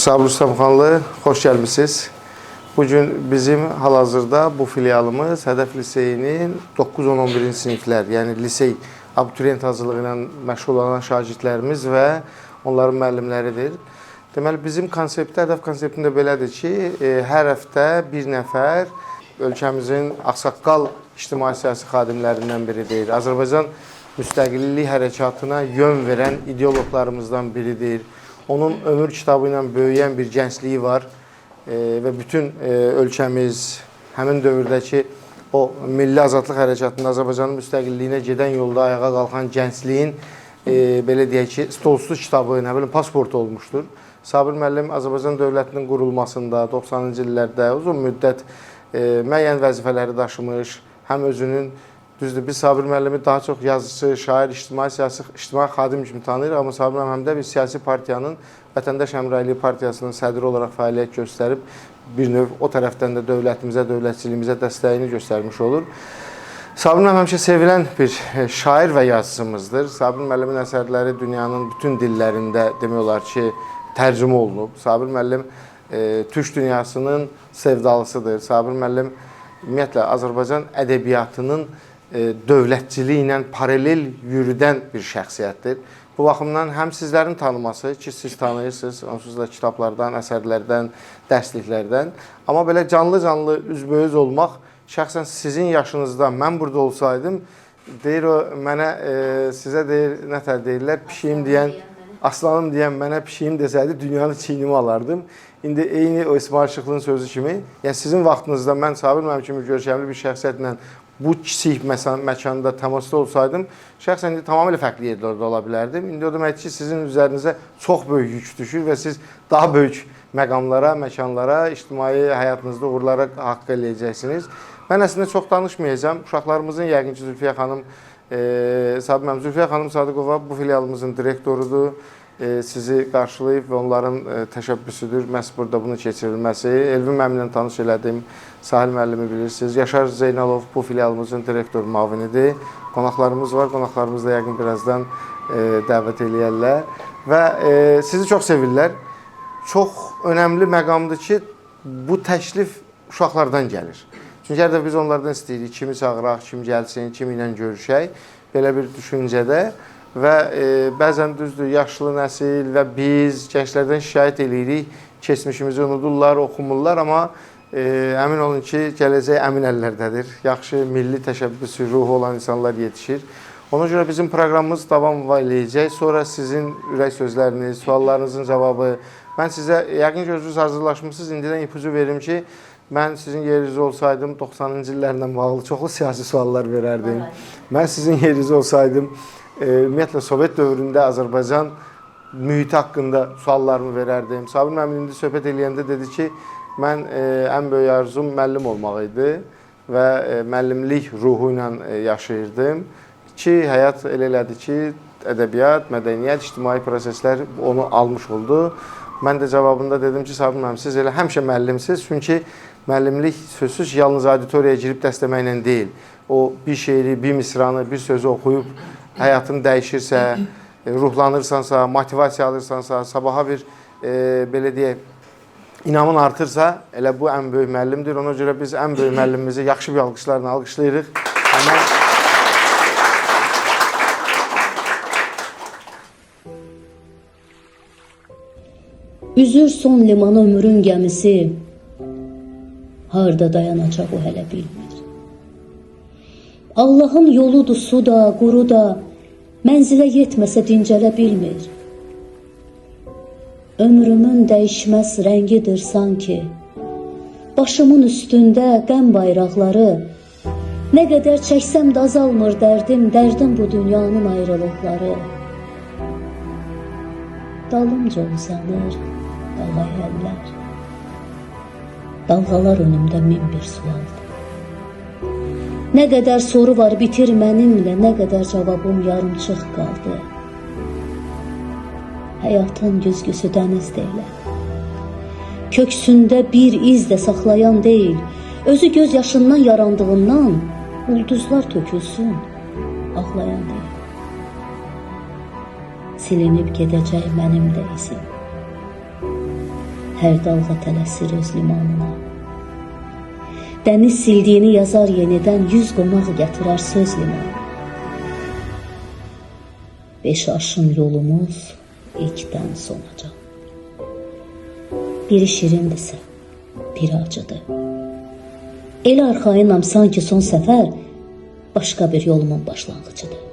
Sabir Rüstəmxanlı, xoş gəlmişsiniz. Bugün bizim hal-hazırda bu filialımız Hədəf Liseyinin 9-10-11-ci siniflər, yəni lisey abituriyent hazırlığı ilə məşğul olan şagirdlərimiz və onların müəllimləridir. Deməli, bizim konseptdə, Hədəf konseptində belədir ki, hər həftə bir nəfər ölkəmizin ağsaqqal ictimai-siyasi xadimlərindən biridir. Azərbaycan müstəqillik hərəkatına yön verən ideoloqlarımızdan biridir. Onun ömür kitabı ilə böyüyən bir gəncliyi var və bütün ölkəmiz həmin dövrdəki o milli azadlıq hərəkatında Azərbaycanın müstəqilliyinə gedən yolda ayağa qalxan gəncliyin belə deyək ki, stolsuz kitabı, nə bilim, pasportu olmuşdur. Sabir müəllim Azərbaycan dövlətinin qurulmasında 90-cı illərdə uzun müddət müəyyən vəzifələri daşımış, həm özünün düzdür, biz Sabir müəllimi daha çox yazıcı, şair, ictimai xadim kimi tanıyırıq, amma Sabir müəllim həm də bir siyasi partiyanın, Vətəndaş Həmrəyliyi Partiyasının sədri olaraq fəaliyyət göstərib, bir növ o tərəfdən də dövlətimizə, dövlətçiliyimizə dəstəyini göstərmiş olur. Sabir müəllim həmişə sevilən bir şair və yazıcımızdır. Sabir müəllimin əsərləri dünyanın bütün dillərində demək olar ki, tərcümə olunub. Sabir müəllim Türk dünyasının sevdalısıdır. Sabir müəllim ümumiyyətlə Azərbaycan ədəbiyyatının dövlətçiliyi ilə paralel yürüdən bir şəxsiyyətdir. Bu baxımdan həm sizlərin tanıması ki, siz tanıyırsınız, onsuz da kitablardan, əsərlərdən, dərsliklərdən. Amma belə canlı-canlı üzbəyüz olmaq, şəxsən sizin yaşınızda mən burada olsaydım, deyir o, mənə, sizə deyir, nətər deyirlər, pişiyim deyən, aslanım deyən mənə pişiyim desəydi, dünyanı çiynimi alardım. İndi eyni o İsmail Şıxlının sözü kimi, yəni sizin vaxtınızda mən Sabir müəllim kimi görkəmli bir şəxsiyyətlə bu kiçik məkanda təmasda olsaydım, şəxsən tamamilə fərqli yerlərdə ola bilərdim. İndi o demək ki, sizin üzərinizə çox böyük yük düşür və siz daha böyük məqamlara, məkanlara, ictimai həyatınızda uğurlara haqq eləyəcəksiniz. Mən əslində çox danışmayacağım. Uşaqlarımızın yəqin ki, Zülfiyə xanım, Zülfiyə xanım Sadıqova bu filialımızın direktorudur. Sizi qarşılayıb və onların təşəbbüsüdür məhz burada bunu keçirilməsi. Elvin müəllimlə tanış elədim, Sahil müəllimi bilirsiniz. Yaşar Zeynalov bu filialımızın direktor müavinidir. Qonaqlarımız var, qonaqlarımız da yəqin birazdan dəvət eləyərlər. Və sizi çox sevirlər. Çox önəmli məqamdır ki, bu təklif uşaqlardan gəlir. Çünki hər dəfə biz onlardan istəyirik, kimi çağıraq, kim gəlsin, kimi ilə görüşək, belə bir düşüncədə. Və bəzən düzdür, yaşlı nəsil və biz gənclərdən şikayət edirik, keçmişimizi unudurlar, oxumurlar, amma əmin olun ki, gələcək əmin əllərdədir. Yaxşı, milli təşəbbüsü, ruhu olan insanlar yetişir. Ona görə bizim proqramımız davam eləyəcək. Sonra sizin ürək sözləriniz, suallarınızın cavabı. Mən sizə, yəqin ki, özünüz hazırlaşmışsınız, indidən ipucu verim ki, mən sizin yerinizdə olsaydım, 90-cı illərlə bağlı çoxlu siyasi suallar verərdim. Mən sizin yerinizdə olsaydım, ümumiyyətlə, Sovet dövründə Azərbaycan mühiti haqqında suallarımı verərdim. Sabir müəllim indi söhbət eləyəndə dedi ki, mən ən böyük arzum müəllim olmaq idi və müəllimlik ruhu ilə yaşayırdım ki, həyat elə elədi ki, ədəbiyyat, mədəniyyət, ictimai proseslər onu almış oldu. Mən də cavabında dedim ki, Sabir müəllim, siz elə həmişə müəllimsiniz, çünki müəllimlik sözsüz yalnız auditoriyaya girib dəstəməklə deyil. O bir şeiri, bir misranı, bir sözü oxuyub həyatın dəyişirsə, ruhlanırsansa, motivasiya alırsansa, sabaha bir, belə deyək, inamın artırsa, elə bu ən böyük müəllimdir. Ona görə biz ən böyük müəllimimizi yaxşı bir alqışlarla alqışlayırıq. Üzür son limana ömrün gəmisi, harda dayanacaq o hələ bilmir. Allahın yoludur su da, quru da, mənzilə yetməsə dincələ bilmir. Ömrümün dəyişməz rəngidir sanki, başımın üstündə qəm bayraqları, nə qədər çəksəm də azalmır dərdim, dərdim bu dünyanın ayrılıqları. Dalımca uzanır dalğaya əllər, dalğalar önümdə min bir sualdır. Nə qədər soru var bitir mənimlə, nə qədər cavabım yarımçıq qaldı. Həyatın güzgüsü dəniz deyil. Köksündə bir iz də saxlayan deyil, özü göz yaşından yarandığından ulduzlar tökülsün, ağlayan deyil. Silinib gedəcək mənim də izim. hər dalğa tələsir öz limanına. Dəniz sildiyini yazar yenidən, 100 qonaq gətirər söz limanına. 5 arşın yolumuz ilkdən sonaca. Biri şirindirsə, biri acıdır. Elə arxayınam sanki son səfər başqa bir yolumun başlanğıcıdır.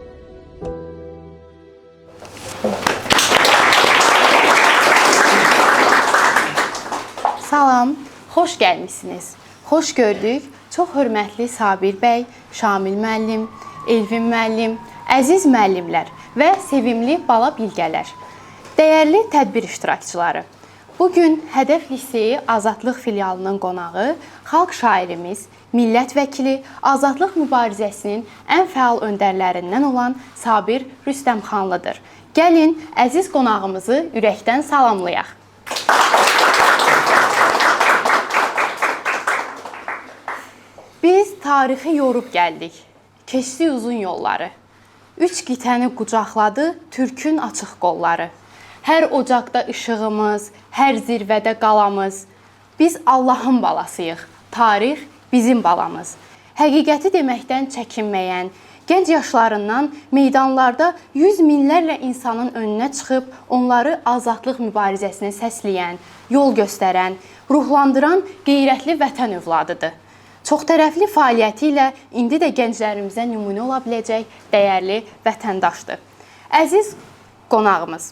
Salam, xoş gəlmisiniz. Xoş gördük. Çox hörmətli Sabir bəy, Şamil müəllim, Elvin müəllim, əziz müəllimlər və sevimli bala bilgələr. Dəyərli tədbir iştirakçıları. Bugün Hədəf Liseyi Azadlıq filialının qonağı xalq şairimiz, millət vəkili, azadlıq mübarizəsinin ən fəal öndərlərindən olan Sabir Rüstəmxanlıdır. Gəlin, əziz qonağımızı ürəkdən salamlayaq. Biz tarixi yorub gəldik, keçdi uzun yolları. 3 qitəni qucaqladı türkün açıq qolları. Hər ocaqda işığımız, hər zirvədə qalamız. Biz Allahın balasıyıq, tarix bizim balamız. Həqiqəti deməkdən çəkinməyən, gənc yaşlarından meydanlarda yüz minlərlə insanın önünə çıxıb onları azadlıq mübarizəsinə səsləyən, yol göstərən, ruhlandıran qeyrətli vətən övladıdır. Çox tərəfli fəaliyyəti ilə indi də gənclərimizə nümunə ola biləcək dəyərli vətəndaşdır. Əziz qonağımız,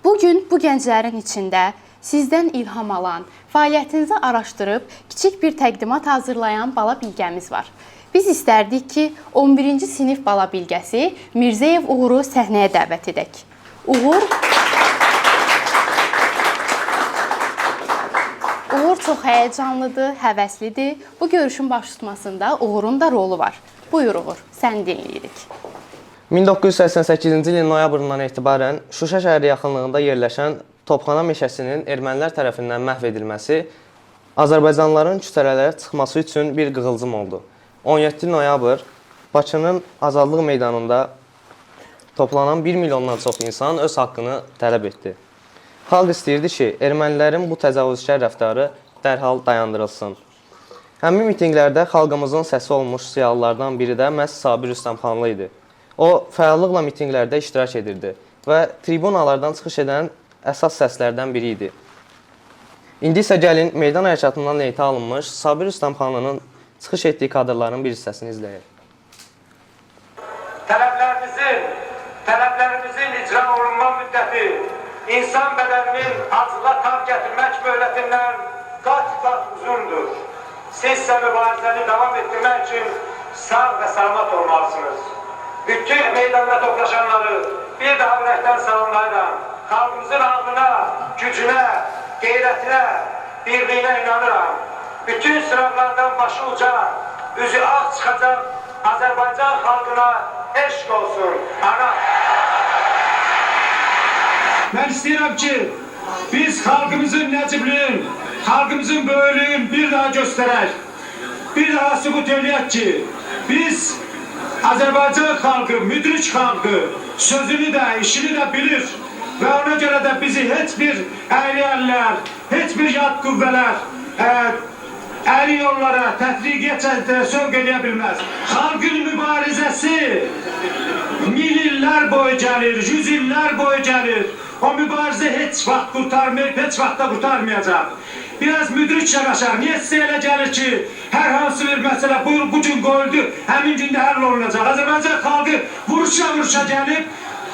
bugün bu gənclərin içində sizdən ilham alan, fəaliyyətinizi araşdırıb kiçik bir təqdimat hazırlayan bala bilgəmiz var. Biz istərdik ki, 11-ci sinif bala bilgəsi Mirzəyev Uğuru səhnəyə dəvət edək. Uğur çox həyəcanlıdır, həvəslidir. Bu görüşün baş tutmasında Uğurun da rolu var. Buyur Uğur, səni dinləyirik. 1988-ci ilin noyabrından etibarən Şuşa şəhəri yaxınlığında yerləşən Topxana meşəsinin ermənilər tərəfindən məhv edilməsi Azərbaycanlıların küçələrə çıxması üçün bir qığılcım oldu. 17 noyabr Bakının Azadlıq meydanında toplanan 1 milyondan çox insan öz haqqını tələb etdi. Xalq istəyirdi ki, ermənilərin bu təcavüzkar rəftarı dərhal dayandırılsın. Həmin mitinqlərdə xalqımızın səsi olmuş siyahılardan biri də məhz Sabir Rüstəmxanlı idi. O, fəallıqla mitinqlərdə iştirak edirdi və tribunalardan çıxış edən əsas səslərdən biri idi. İndi isə gəlin, meydan hərəkatından neytə alınmış Sabir Rüstəmxanlının çıxış etdiyi kadrların bir hissəsini izləyək. Tələblərimizin icra olunma müddəti İnsan bədəninin acıla tab gətirmək möhlətindən qat-qat uzundur. Sizsə mübarizəni davam etdirmək üçün sağ və salamat olmalısınız. Bütün meydanda toplaşanları bir daha ürəkdən salamlayıram. Xalqımızın ağlına, gücünə, qeyrətinə, birliyinə inanıram. Bütün sınavlardan başı uca, üzü ağ çıxacaq Azərbaycan xalqına eşq olsun. Mən istəyirəm ki, biz xalqımızın nəcibliyini, xalqımızın böyüklüyünü bir daha göstərək. Bir daha sübut eləyək ki, biz Azərbaycan xalqı, müdrik xalqı sözünü də, işini də bilir və ona görə də bizi heç bir əyri əllər, heç bir yad qüvvələr əyri yollara, təfriqiyyətə sövq edə bilməz. Xalqın mübarizəsi min illər boyu gəlir, 100 illər boyu gəlir. O mübarizə heç vaxt qurtarmayıb, heç vaxt da qurtarmayacaq. Biraz müdrik yanaşaq. Niyə sizə elə gəlir ki, hər hansı bir məsələ bu gün qoyuldu, həmin gündə həll olunacaq. Azərbaycan xalqı vuruşa gəlib,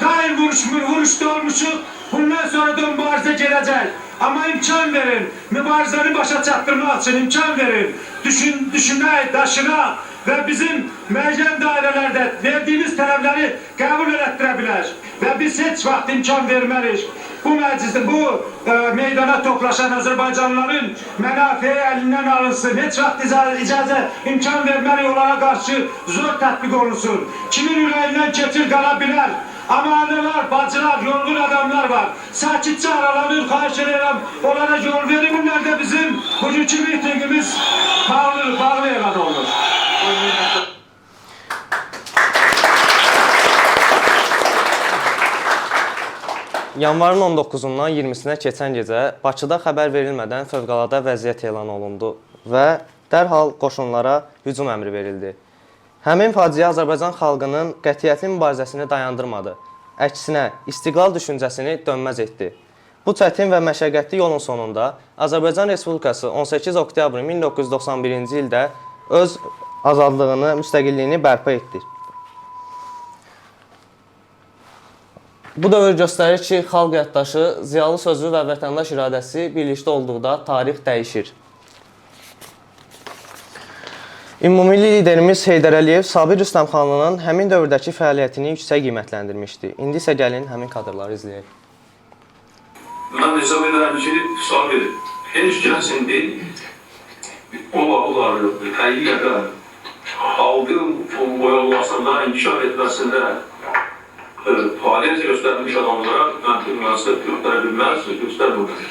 daim vuruşda olmuşuq, bundan sonra da mübarizə gələcək. Amma imkan verin, mübarizəni başa çatdırmaq üçün imkan verin. Düşünmək, daşınaq və bizim müəyyən dairələrdə verdiyimiz tələbləri qəbul elətdirə bilər. Və biz heç vaxt imkan verməliyik. Bu məclisdə, bu meydana toplaşan Azərbaycanlıların mənafiyə əlindən alınsın. Heç vaxt icazə, imkan verməliyik, onlara qarşı zor tətbiq olunsun. Kimin ürəyindən keçir qala bilər. Amma analar, bacılar, yorğun adamlar var. Sakitcə aralanır, xahiş edirəm, onlara yol verilmirlər də bizim bugünkü mitingimiz bağlı elan olur. Yanvarın 19-undan 20-sinə keçən gecə Bakıda xəbər verilmədən fövqəladə vəziyyət elan olundu və dərhal qoşunlara hücum əmri verildi. Həmin faciə Azərbaycan xalqının qətiyyətli mübarizəsini dayandırmadı. Əksinə, istiqlal düşüncəsini dönməz etdi. Bu çətin və məşəqqətli yolun sonunda Azərbaycan Respublikası 18 oktyabr 1991-ci ildə öz azadlığını, müstəqilliyini bərpa etdi. Bu dövr göstərir ki, xalq yaddaşı, ziyalı sözü və vətəndaş iradəsi birlikdə olduqda tarix dəyişir. Ümummilli liderimiz Heydər Əliyev Sabir Rüstəmxanlının həmin dövrdəki fəaliyyətini yüksək qiymətləndirmişdi. İndi isə gəlin həmin kadrları izləyək. Mən hesab edirəm ki, Sabir heç kəsin deyil, onları həqiqətən xalqın boyalmasında, inkişaf etməsində fəaliyyət göstərmiş adamlara mənfi münasibət göstərə bilməz, göstərmir.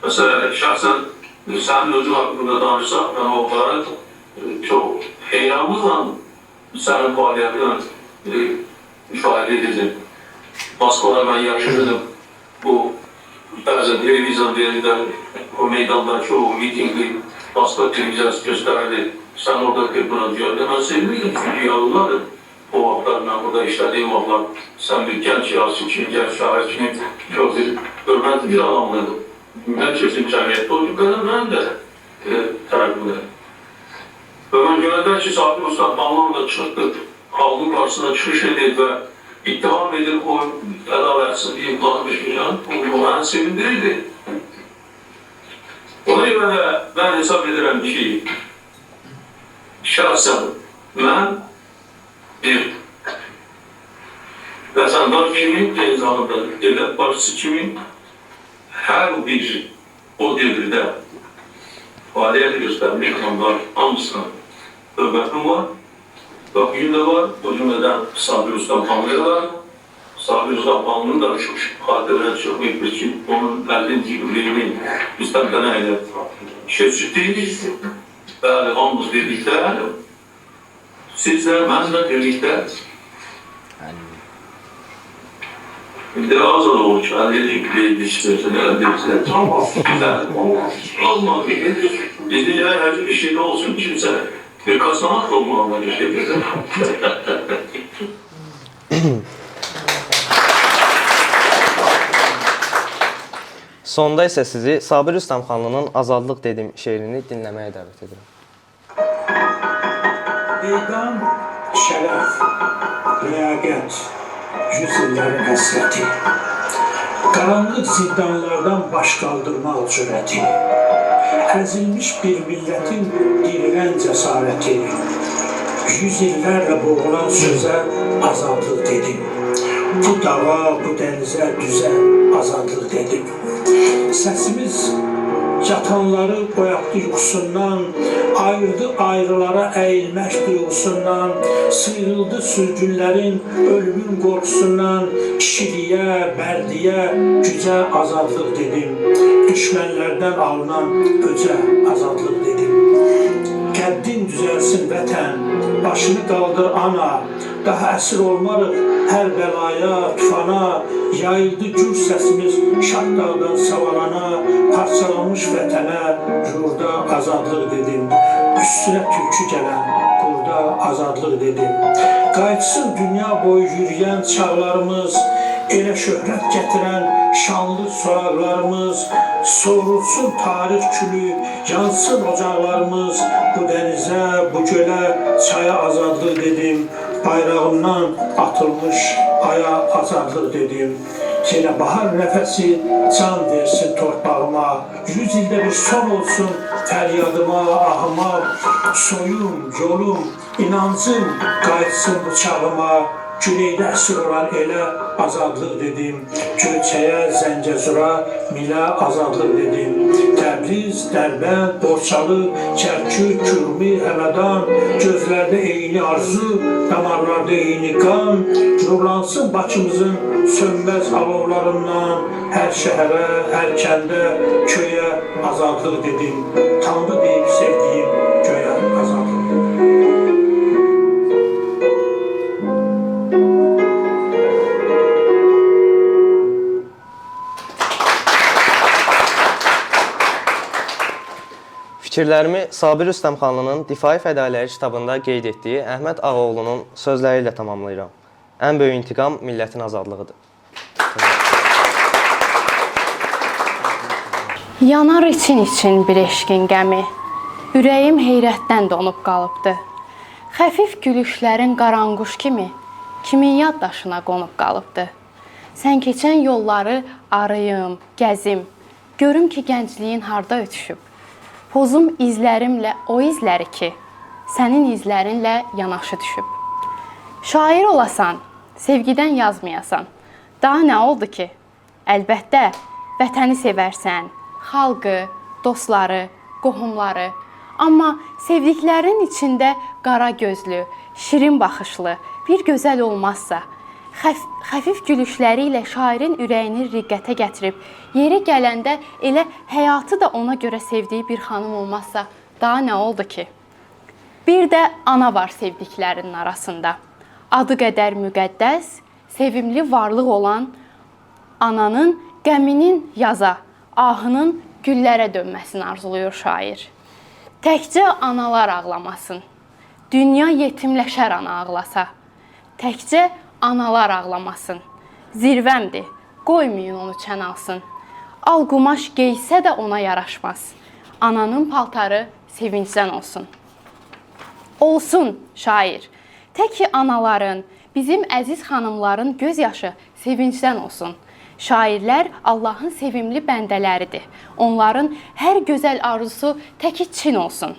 Məsələn, şəxsən sənin özün haqqında danışsaq, mən onlara çox heyranlıqla sənin fəaliyyətini müşahidə edirdim. Moskvada mən yaşayırdım. Bu, bəzən televizyon verində, o meydanda çoğu mitinqli Moskva televiziyası göstərərdi. Sən orada qırbına gördə, mən sevinirdim çünki yalınlardım. O vaxtlar mən burada işlədiyim vaxtlar, sən bir gənc yazıcı kimi, gənc şair kimi çox bir hörmətli bir adamlıydım. Mən kesin cəmiyyətdə o qədər mən də tərəfimdə. Və mən görədən ki, Sabir Rüstəmxanlı orada çıxdı, xalqın qarşısına çıxış edir və ittiham edir o ədalətsizliyi imzalamışmışan, o məni sevindirirdi. Ona görə də mən hesab edirəm ki, şəxsən mən bir vətəndaş kimi, eyni zamanda devlət başçısı kimi hər bir o devirdə fəaliyyət göstərmiş adamlar hamısına hörmətim var və bugün də var, o cümlədən Sabir Rüstəmxanlıya var. Sabir Rüstəmxanlının da çox xatirələr çox etmiş ki, onun 50-ci yüklüyünü biz təmtənə ilə keçirdik. Bəli, hamımız birlikdə, sizlə, mənlə birlikdə bir az olur ki, əldelik bir işləyirsən, əldeliklər olmaq gedir. Bizdə hər bir şeydə olsun, kimsə bir qasamaq olmağına gedir. Sonda isə sizi Sabir Rüstəmxanlının Azadlıq dedim şeirini dinləməyə dəvət edirəm. Meydan, şərəf, ləyaqət, 100 illərin həsrəti, qaranlıq zindanlardan baş qaldırmaq cürəti, əzilmiş bir millətin dirilən cəsarəti, 100 illərlə boğulan sözə azadlıq dedim. Bu dağa, bu dənizə, düzə azadlıq dedim. Səsimiz yatanları oyatdı yuxusundan, ayırdı ayrılara əyilmək duyğusundan, sıyrıldı sürgünlərin ölümün qorxusundan, kişiliyə, mərdiyə, gücə azadlıq dedim. Düşmənlərdən alınan öcə azadlıq dedim. Qəddin düzəlsin vətən, başını qaldır ana, daha əsir olmarıq hər bəlaya, tufana, yayıldı gür səsimiz şahdağdan savalana, parçalanmış vətənə, yurda azadlıq dedim. Üstünə türkü gələn, burada azadlıq dedim. Qayıtsın dünya boyu yürüyən çağlarımız, elə şöhrət gətirən şanlı soraqlarımız, sovrulsun tarix külü, yansın ocaqlarımız, bu dənizə, bu gölə, çaya azadlıq dedim. Bayrağımdan atılmış aya azadlıq dedim. Yenə bahar nəfəsi can versin torpağıma, 100 ildə bir son olsun fəryadıma, ahıma, soyum, yolum, inancım qayıtsın bu çağıma, Güneydə əsir olan elə azadlıq dedim. Göyçəyə, Zəngəzura, Milə azadlıq dedim. Təbriz, Dərbənd, Borçalı, Kərkük, Kürmi, Həmədan, gözlərdə eyni arzu, damarlarda eyni qan, nurlansın Bakımızın sönməz alovlarından, hər şəhərə, hər kəndə, köyə azadlıq dedim. Tanrı deyib sevdiyim göyə azadlıq dedim. Fikirlərimi Sabir Rüstəmxanlının Difai Fədailləri kitabında qeyd etdiyi Əhməd Ağaoğlunun sözləri ilə tamamlayıram. Ən böyük intiqam millətin azadlığıdır. Yanar için bir eşqin qəmi, ürəyim heyrətdən donub qalıbdı. Xəfif gülüşlərin qaranquş kimi, kimin yaddaşına qonub qalıbdı. Sən keçən yolları arıyım, gəzim, görüm ki gəncliyin harda ötüşüb. Pozum izlərimlə o izləri ki, sənin izlərinlə yanaşı düşüb. Şair olasan, sevgidən yazmayasan, daha nə oldu ki? Əlbəttə, vətəni sevərsən, xalqı, dostları, qohumları. Amma sevdiklərin içində qara gözlü, şirin baxışlı bir gözəl olmazsa, xəfif gülüşləri ilə şairin ürəyini riqqətə gətirib, yeri gələndə elə həyatı da ona görə sevdiyi bir xanım olmazsa, daha nə oldu ki? Bir də ana var sevdiklərinin arasında. Adı qədər müqəddəs, sevimli varlıq olan ananın qəminin yaza, ahının güllərə dönməsini arzuluyur şair. Təkcə analar ağlamasın, dünya yetimləşər ana ağlasa. Təkcə analar ağlamasın, zirvəmdir, qoymayın onu çən alsın. Al qumaş geysə də ona yaraşmaz, ananın paltarı sevincdən olsun. Olsun şair, tək ki anaların, bizim əziz xanımların göz yaşı sevincdən olsun. Şairlər Allahın sevimli bəndələridir. Onların hər gözəl arzusu təki Çin olsun.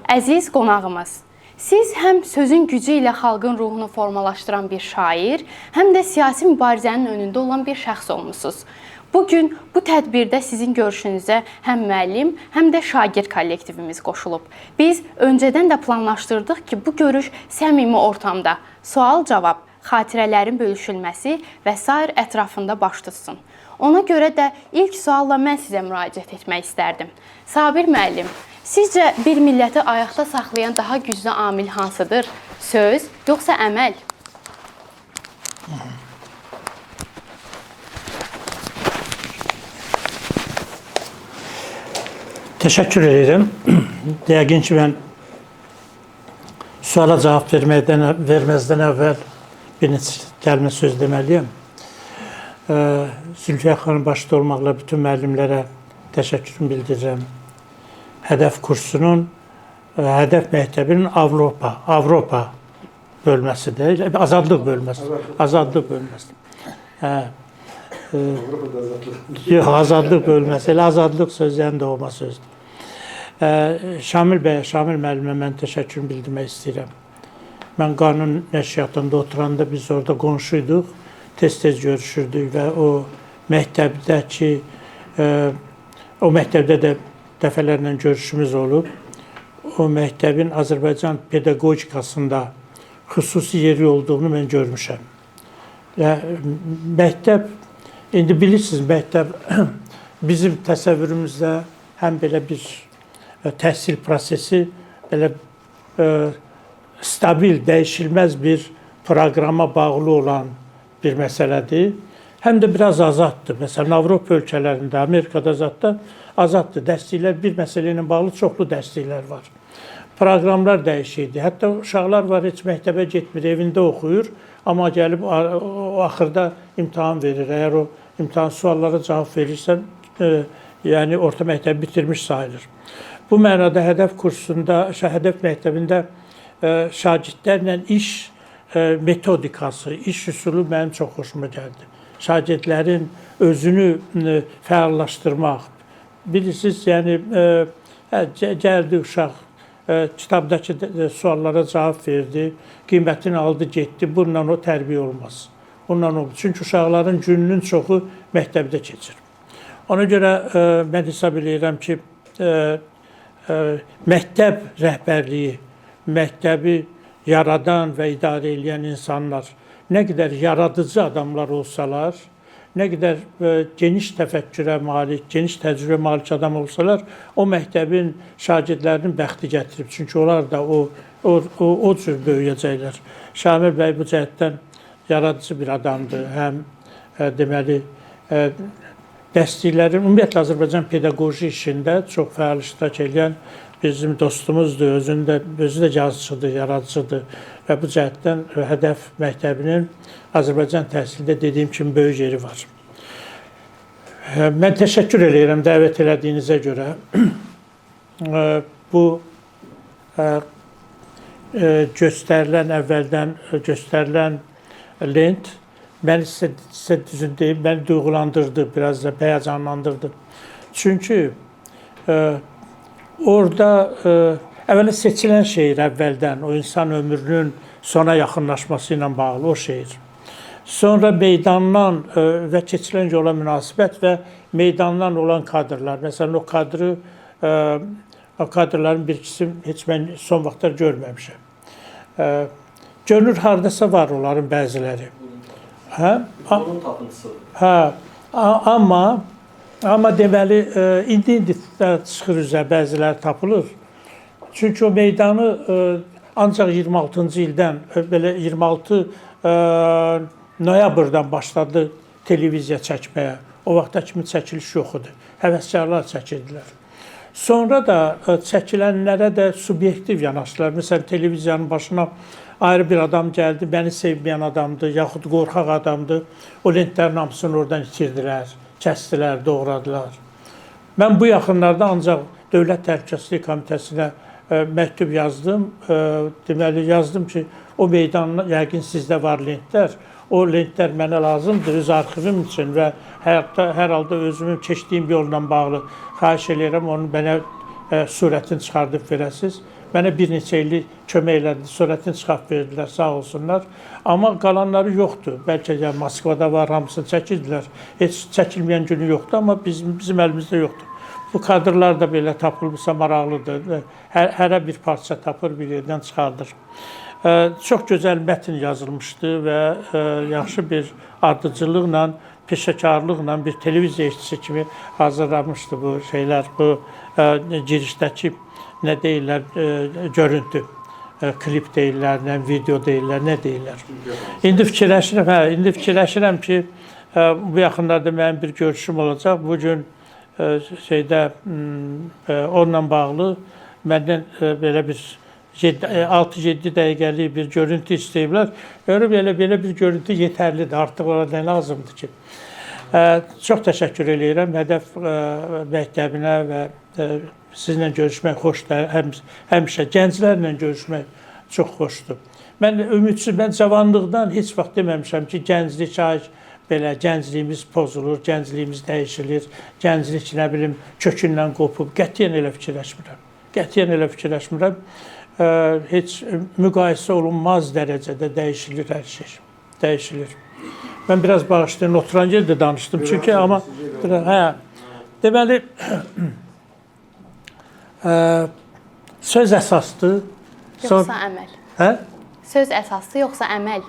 Əziz qonağımız, siz həm sözün gücü ilə xalqın ruhunu formalaşdıran bir şair, həm də siyasi mübarizənin önündə olan bir şəxs olmusunuz. Bugün bu tədbirdə sizin görüşünüzə həm müəllim, həm də şagird kollektivimiz qoşulub. Biz öncədən də planlaşdırdıq ki, bu görüş səmimi ortamda sual-cavab, xatirələrin bölüşülməsi və sair ətrafında baş tutsun. Ona görə də ilk sualla mən sizə müraciət etmək istərdim. Sabir müəllim, sizcə bir milləti ayaqda saxlayan daha güclü amil hansıdır? Söz, yoxsa əməl? Teşekkür ederim. Yəqin ki, mən suala cavab verməzdən əvvəl bir neçə kəlmə söz deməliyəm. Zülfiyə xanım başda olmaqla bütün müəllimlərə təşəkkürümü bildirirəm. Hədəf kursunun, Hədəf məktəbinin Avropa bölməsidir. Azadlıq bölməsi. Azadlıq bölməsi. Yox, azadlıq bölməsi. Elə azadlıq sözlərin doğma sözdür. Şamil bəyə, Şamil müəllimə mən təşəkkürümü bildirmək istəyirəm. Mən qanun nəşriyyatında oturanda biz orada qonşuyduq, tez-tez görüşürdük və o məktəbdə də dəfələrlə görüşümüz olub. O məktəbin Azərbaycan pedaqogikasında xüsusi yeri olduğunu mən görmüşəm. Məktəb, indi bilirsiniz, məktəb bizim təsəvvürümüzdə həm belə bir təhsil prosesi, belə stabil, dəyişilməz bir proqrama bağlı olan bir məsələdir. Həm də biraz azaddır. Məsələn, Avropa ölkələrində, Amerikada azaddır. Dərsliklər bir məsələ ilə bağlı çoxlu dərsliklər var. Proqramlar dəyişikdir. Hətta uşaqlar var, heç məktəbə getmir, evində oxuyur, amma gəlib o axırda imtahan verir. Əgər o imtahan suallara cavab verirsə, yəni orta məktəbi bitirmiş sayılır. Bu mənada Hədəf kursunda, Hədəf məktəbində şagirdlərlə iş metodikası, iş üsulu mənim çox xoşuma gəldi. Şagirdlərin özünü fəallaşdırmaq. Bilirsiniz, yəni gəldi uşaq, kitabdakı suallara cavab verdi, qiymətini aldı, getdi. Bununla o tərbiyə olmaz. Çünki uşaqların gününün çoxu məktəbdə keçir. Ona görə mən hesab edirəm ki, məktəb rəhbərliyi, məktəbi yaradan və idarə edən insanlar nə qədər yaradıcı adamlar olsalar, nə qədər geniş təfəkkürə malik, geniş təcrübə malik adam olsalar, o məktəbin şagirdlərinin bəxti gətirib. Çünki onlar da o cür böyüyəcəklər. Şamil bəy bu cəhətdən yaradıcı bir adamdır. Həm deməli, dəstəklərin, ümumiyyətlə Azərbaycan pedaqoji işində çox fəal iştirak edən bizim dostumuzdur, özü də yazıcıdır, yaradıcıdır və bu cəhətdən Hədəf məktəbinin Azərbaycan təhsilində dediyim kimi böyük yeri var. Mən təşəkkür edirəm dəvət elədiyinizə görə. Bu əvvəldən göstərilən lent məni sizə düzün deyim, məni duyğulandırdı, biraz da həyəcanlandırdı. Çünki orada əvvələ seçilən şeir əvvəldən, o insan ömrünün sona yaxınlaşması ilə bağlı o şeir. Sonra meydandan və keçilən yola münasibət və meydandan olan kadrlar. Məsələn, o kadrların bir ikisi heç mən son vaxtlar görməmişəm. Görünür, haradasa var onların bəziləri. Onun tapıntısı. Amma deməli, indi çıxır üzrə bəziləri tapılır. Çünki o meydanı ancaq 26-cı ildən, belə 26 noyabrdan başladı televiziya çəkməyə. O vaxta kimi çəkiliş yox idi. Həvəskarlar çəkirdilər. Sonra da çəkilənlərə də subyektiv yanaşdılar. Məsələn, televiziyanın başına ayrı bir adam gəldi, məni sevməyən adamdır, yaxud qorxaq adamdır. O lentlərin hamısını oradan itirdilər, kəsdilər, doğradılar. Mən bu yaxınlarda ancaq Dövlət Təhlükəsizlik Komitəsinə məktub yazdım. Deməli, yazdım ki, o meydanla, yəqin sizdə var lentlər. O lentlər mənə lazımdır öz arxivim üçün və hər halda özümün keçdiyim yolla bağlı xahiş edirəm, onun mənə surətini çıxardıb verəsiniz. Mənə bir neçə illik kömək elədi, surətini çıxarıb verdilər, sağ olsunlar. Amma qalanları yoxdur. Bəlkə də Moskvada var, hamısını çəkirdilər. Heç çəkilməyən günü yoxdur, amma bizim əlimizdə yoxdur. Bu kadrlar da belə tapılmışsa maraqlıdır. Hərə bir parça tapır, bir yerdən çıxardır. Çox gözəl mətn yazılmışdı və yaxşı bir ardıcılıqla, peşəkarlıqla bir televiziya işçisi kimi hazırlanmışdı bu şeylər, bu girişdəki nə deyirlər, görüntü, klip deyirlər, video deyirlər, nə deyirlər. İndi fikirləşirəm ki, bu yaxınlarda mənim bir görüşüm olacaq. Bugün onunla bağlı məndən belə bir 6-7 dəqiqəlik bir görüntü istəyiblər. Görüb belə bir görüntü yetərlidir. Artıq ona nə lazımdır ki? Çox təşəkkür edirəm Hədəf məktəbinə və sizinlə görüşmək xoşdur. Həmişə gənclərlə görüşmək çox xoşdur. Mən cavanlıqdan heç vaxt deməmişəm ki, gənclik belə gəncliyimiz pozulur, gəncliyimiz dəyişilir, gənclik nə bilim kökündən qopub. Qətiyyən elə fikirləşmirəm. Heç müqayisə olunmaz dərəcədə dəyişilir hər şey. Dəyişilir. Mən biraz bağışlayın, oturan yerdə danışdım. Çünki amma deməli söz əsasdır. Yoxsa əməl? Hə? Söz əsasdır, yoxsa əməl?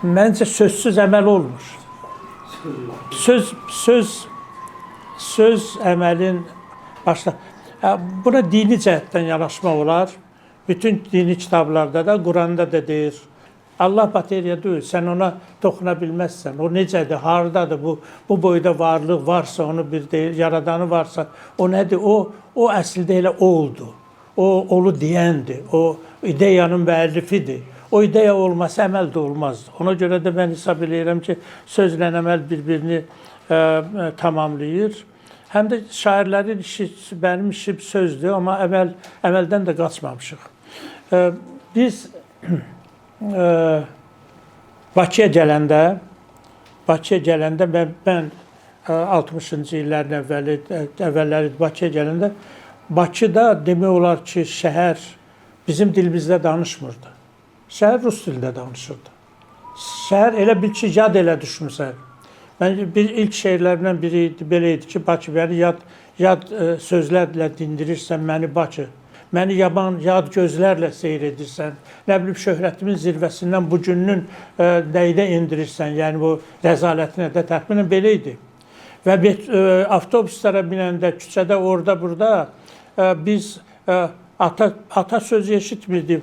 Məncə sözsüz əməl olmur. Söz əməlin başda. Buna dini cəhətdən yanaşmaq olar. Bütün dini kitablarda da, Quranda da deyir. Allah bateriya deyil, sən ona toxuna bilməzsən. O necədir, haradadır, bu boyda varlıq varsa, onu bir deyir, yaradanı varsa, o nədir? O əslində elə oldu. O, onu deyəndir. O, ideyanın müəllifidir. O ideya olmasa əməl də olmazdı. Ona görə də mən hesab edirəm ki, sözlə əməl bir-birini tamamlayır. Həm də şairlərin işi, mənim işim sözdür, amma əməldən də qaçmamışıq. Biz Bakıya gələndə mən 60-cı illərin əvvəlləri Bakıya gələndə, Bakıda demək olar ki, şəhər bizim dilimizdə danışmırdı. Şəhər rus dilində danışırdı. Şəhər elə bil ki, yad elə düşmüsən. Bir ilk şeirlərimdən biri belə idi ki, Bakı, məni yad sözlərlə dindirirsən, məni Bakı. Məni yaban, yad gözlərlə seyr edirsən. Nə bilim, şöhrətimin zirvəsindən bu günün nəydə indirirsən, yəni bu rəzalətinə də təxminən belə idi. Və avtobuslara binəndə, küçədə, orada, burada biz ata sözü eşitmirdik.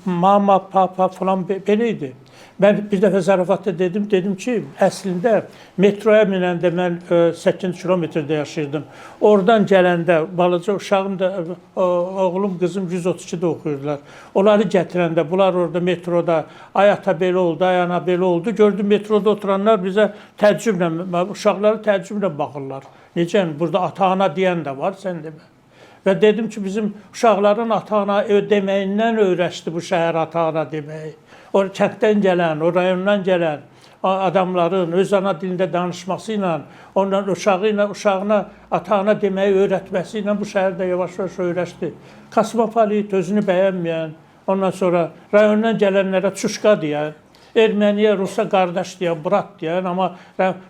mama, papa falan belə idi. Mən bir dəfə zarafatda dedim ki, əslində metroya minəndə mən 8 kilometrdə yaşayırdım. Oradan gələndə balaca uşağım da, oğlum, qızım 132-də oxuyurdular. Onları gətirəndə, bunlar orada metroda, ay ata belə oldu, ay ana belə oldu. Gördüm metroda oturanlar bizə təəccüblə, uşaqları təəccüblə baxırlar. Necə, burada ata-ana deyən də var, sən demə. Və dedim ki, bizim uşaqların ata-ana deməyindən öyrəşdi bu şəhər ata-ana deməyi. O kənddən gələn, o rayondan gələn adamların öz ana dilində danışması ilə, ondan uşağına ata-ana deməyi öyrətməsi ilə bu şəhərdə yavaş-yavaş öyrəşdi. Kosmopolit, özünü bəyənməyən, ondan sonra rayondan gələnlərə çuşqa deyən, erməniyə, rusa qardaş deyən, brat deyən, amma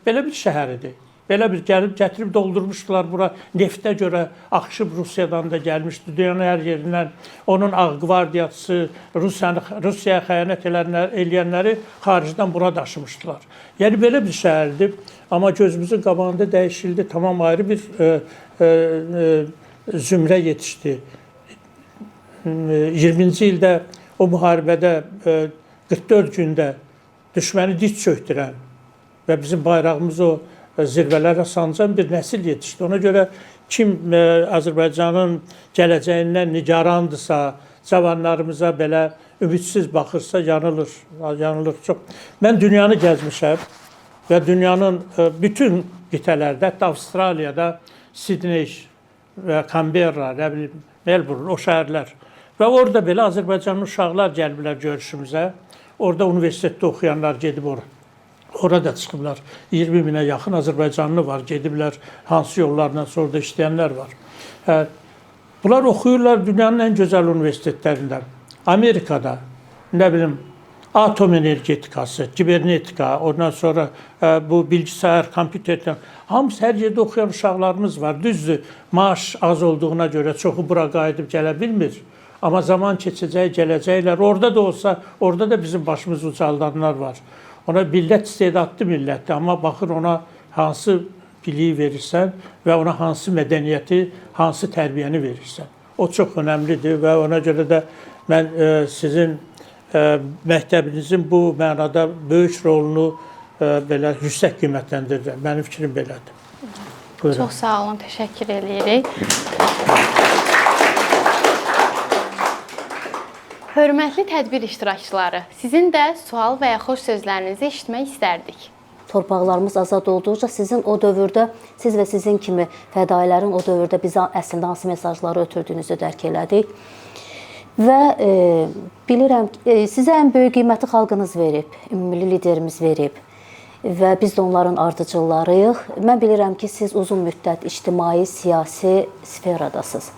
belə bir şəhər idi. Belə bir gətirib doldurmuşdular bura. Neftə görə axışıb Rusiyadan da gəlmişdi. Dünyanın hər yerindən onun ağqvardiyaçısı, Rusiyaya xəyanət eləyənləri xaricdən bura daşımışdılar. Yəni belə bir şəhərdir. Amma gözümüzün qabağında dəyişildi. Tamam ayrı bir zümrə yetişdi. 20-ci ildə o müharibədə 44 gündə düşməni diz çöktürən və bizim bayrağımızı o zirvələrə sancan bir nəsil yetişdi. Ona görə kim Azərbaycanın gələcəyindən nigarandırsa, cavanlarımıza belə ümidsiz baxırsa yanılır. Çox. Mən dünyanı gəzmişəm və dünyanın bütün qitələrdə, hətta Avstraliyada, Sidney və Canberra, Melbourne, o şəhərlər və orada belə Azərbaycanlı uşaqlar gəliblər görüşümüzə. Orada universitetdə oxuyanlar gedib orada çıxıblar. 20 minə yaxın Azərbaycanlı var, gediblər, hansı yollarla orada işləyənlər var. Bunlar oxuyurlar dünyanın ən gözəl universitetlərindən. Amerikada, nə bilim, atom energetikası, kibernetika, ondan sonra bu bilgisayar, kompüterdən, hamısı hər yerdə oxuyan uşaqlarımız var. Düzdür, maaş az olduğuna görə çoxu bura qayıdıb gələ bilmir. Amma zaman keçəcək, gələcəklər. Orada da olsa, orada da bizim başımız ucaldanlar var. Ona millət istedadlı millətdir, amma baxır ona hansı biliyi verirsən və ona hansı mədəniyyəti, hansı tərbiyəni verirsən. O çox önəmlidir və ona görə də mən sizin məktəbinizin bu mənada böyük rolunu belə yüksək qiymətləndirirəm. Mənim fikrim belədir. Buyurun. Çox sağ olun, təşəkkür edirik. Hörmətli tədbir iştirakçıları, sizin də sual və ya xoş sözlərinizi eşitmək istərdik. Torpaqlarımız azad olduqca sizin o dövrdə, siz və sizin kimi fədailərin o dövrdə bizə əslində hansı mesajları ötürdüyünüzü dərk elədik. Və bilirəm, sizə ən böyük qiyməti xalqınız verib, ümumi liderimiz verib və biz də onların ardıcıllarıyıq. Mən bilirəm ki, siz uzun müddət ictimai, siyasi sferadasınız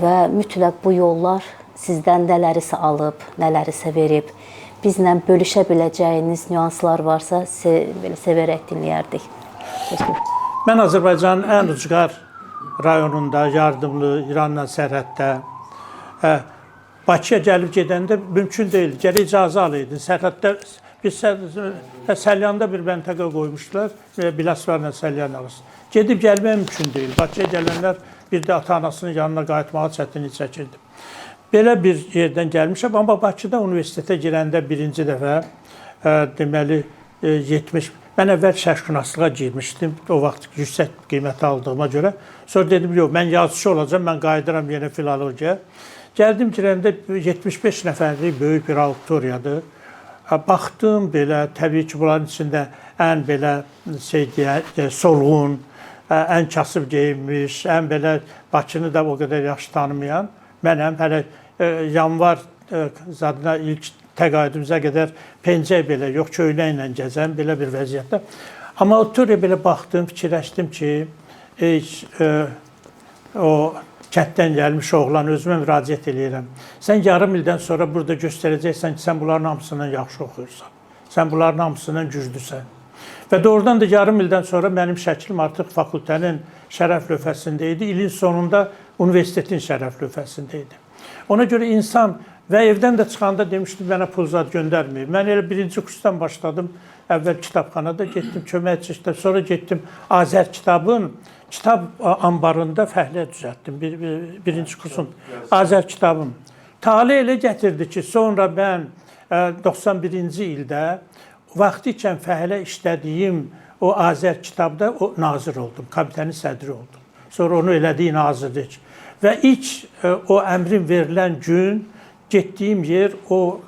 və mütləq bu yollar sizdən nələrisə alıb, nələrisə verib, bizlə bölüşə biləcəyiniz nüanslar varsa, belə sevərək dinləyərdik. Mən Azərbaycanın ən ucqar rayonunda, Yardımlı, İranla sərhəddə, Bakıya gəlib gedəndə mümkün deyil, gələ icazə alıydın. Sərhəddə, Səlyanda bir məntəqə qoymuşdular, Biləsuvarla Səlyan arası. Gedib gəlmək mümkün deyil. Bakıya gələnlər bir də ata-anasının yanına qayıtmağa çətinlik çəkirdi. Belə bir yerdən gəlmişəm, amma Bakıda universitetə girəndə birinci dəfə, deməli, 70, mən əvvəl şərqşünaslığa girmişdim, o vaxt yüksək qiyməti aldığıma görə. Sonra dedim, yox, mən yazıcı olacağım, mən qayıdıram yenə filologiyaya. Gəldim girəndə 75 nəfərlik böyük bir auditoriyadır. Baxdım belə, təbii ki, bunların içində ən belə solğun, ən kasıb geyinmiş, ən belə Bakını da o qədər yaxşı tanımayan, mənəm hələ yanvar zadına ilk təqaüdümüzə qədər pencək belə, yox köynəklə gəzəm, belə bir vəziyyətdə. Amma auditoriya belə baxdım, fikirləşdim ki, o kənddən gəlmiş oğlan, özümə müraciət eləyirəm. Sən yarım ildən sonra burada göstərəcəksən ki, sən bunların hamısından yaxşı oxuyursan. Sən bunların hamısından güclüsən. Və doğrudan da yarım ildən sonra mənim şəklim artıq fakültənin şərəf lövhəsində idi. İlin sonunda universitetin şərəf lövhəsində idi. Ona görə insan və evdən də çıxanda demişdim, mənə pul zad göndərməyib. Mən elə birinci kursdan başladım. Əvvəl kitabxanada getdim, köməkçi, sonra getdim Azər kitabın kitab ambarında fəhlə düzəltdim. Birinci kursum Azər kitabım. Tale elə gətirdi ki, sonra mən 91-ci ildə vaxtı ikən fəhlə işlədiyim o Azər kitabda o nazir oldum, komitənin sədri oldum. Sonra onu elədiyi nazirlik. Və ilk o əmrin verilən gün getdiyim yer o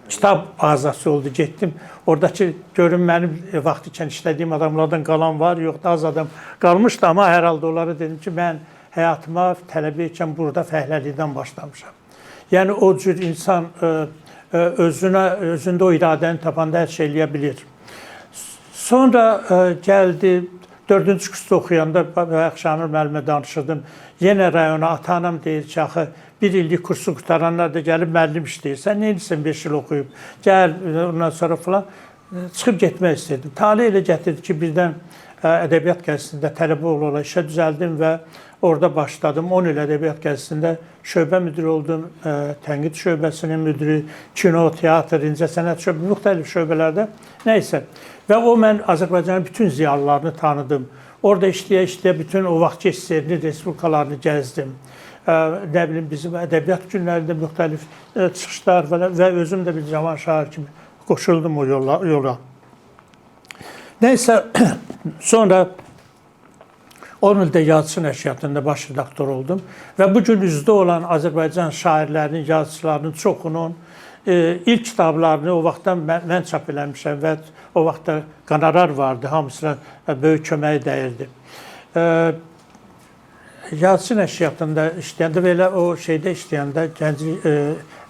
kitab mağazası oldu. Getdim, oradakı görün mənim vaxtı ikən işlədiyim adamlardan qalan var, yoxdur, az adam qalmışdı. Amma hər halda onlara dedim ki, mən həyatıma tələbə ikən burada fəhləlikdən başlamışam. Yəni o cür insan özündə o iradəni tapanda hər şey eləyə bilir. Sonra gəldi, 4-cü kursda oxuyanda Şamil müəllimə danışırdım. Yenə rayona ata-anam deyir ki, axı bir illik kursu qutaranlar da gəlib müəllim işləyir. Sən nə edirsən 5 il oxuyub? Gəl, ondan sonra falan çıxıb getmək istədim. Talih elə gətirdi ki, birdən ədəbiyyat gəzisində tələbə olaraq işə düzəldim və orada başladım. 10 il ədəbiyyat gəzisində şöbə müdürü oldum, tənqid şöbəsinin müdürü, kino, teatr, incəsənət şöbə, müxtəlif şöbələrdə. Nəysə. Və o mən Azərbaycanın bütün ziyalılarını tanıdım. Orada işləyə-işləyə bütün o vaxt SSR-nin respublikalarını gəzdim. Nə bilim, bizim ədəbiyyat günlərində müxtəlif çıxışlar və özüm də bir cavan şair kimi qoşuldum o yola. Nəysə, sonra 10 ildə yazıçı nəşriyyatında baş redaktor oldum və bu gün üzdə olan Azərbaycan şairlərinin, yazıçılarının çoxunun ilk kitablarını o vaxtdan mən çap eləmişəm və o vaxtda qonorar vardı, hamısına böyük kömək dəyirdi. Yazıçı nəşriyyatında işləyəndə və elə o şeydə işləyəndə, Gənclik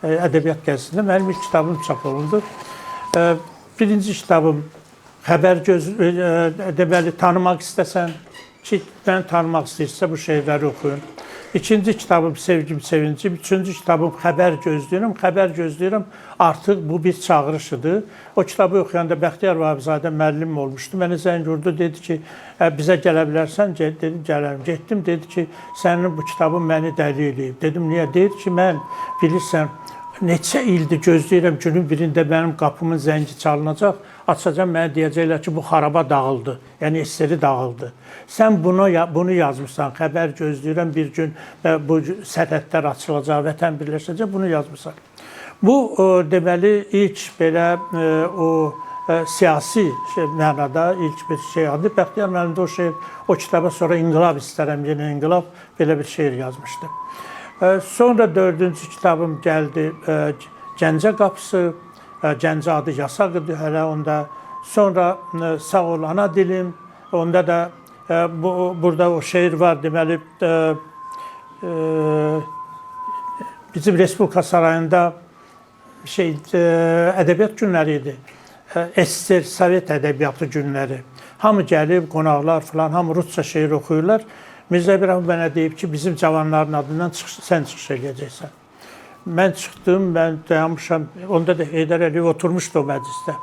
ədəbiyyat gəzisində mənim ilk kitabım çap olundu. Birinci kitabım xəbər deməli, tanımaq istəsən ki, mən tanımaq istəyirsə bu şeyləri oxuyun. İkinci kitabım Sevgim Sevincim, üçüncü kitabım Xəbər gözləyirəm. Xəbər gözləyirəm artıq bu bir çağırışıdır. O kitabı oxuyanda Bəxtiyar Vahabzadə müəllim olmuşdu. Mənə zəng vurdu, dedi ki, bizə gələ bilərsən? Dedim, gələrəm. Getdim, dedi ki, sənin bu kitabın məni dəli eləyib. Dedim, niyə? Deyir ki, mən bilirsən, neçə ildir gözləyirəm, günün birində mənim qapımın zəngi çalınacaq, açacam, mənə deyəcəklər ki, bu xaraba dağıldı, yəni SSR dağıldı. Sən bunu yazmışsan, xəbər gözləyirəm, bir gün bu sərhədlər açılacaq, vətən birləşəcək, bunu yazmışsan. Bu, deməli, ilk belə o siyasi mənada ilk bir şey adı. Bəxtiyar müəllim də o şeir, o kitaba sonra İnqilab istərəm, yeni İnqilab, belə bir şeir yazmışdı. Sonra 4-cü kitabım gəldi, Gəncə qapısı, Gəncə adı yasaq idi hələ onda. Sonra Sağ ol ana dilim, onda da burada o şeir var, deməli, bizim Respublika Sarayında ədəbiyyat günləri idi. SSR, Sovet ədəbiyyatı günləri. Hamı gəlib, qonaqlar falan, hamı rusca şeir oxuyurlar. Mirzə İbrahim mənə deyib ki, bizim cavanların adından sən çıxış eləyəcəksən. Mən çıxdım, mən dayanmışam, onda da Heydər Əliyev oturmuşdu o məclisdə.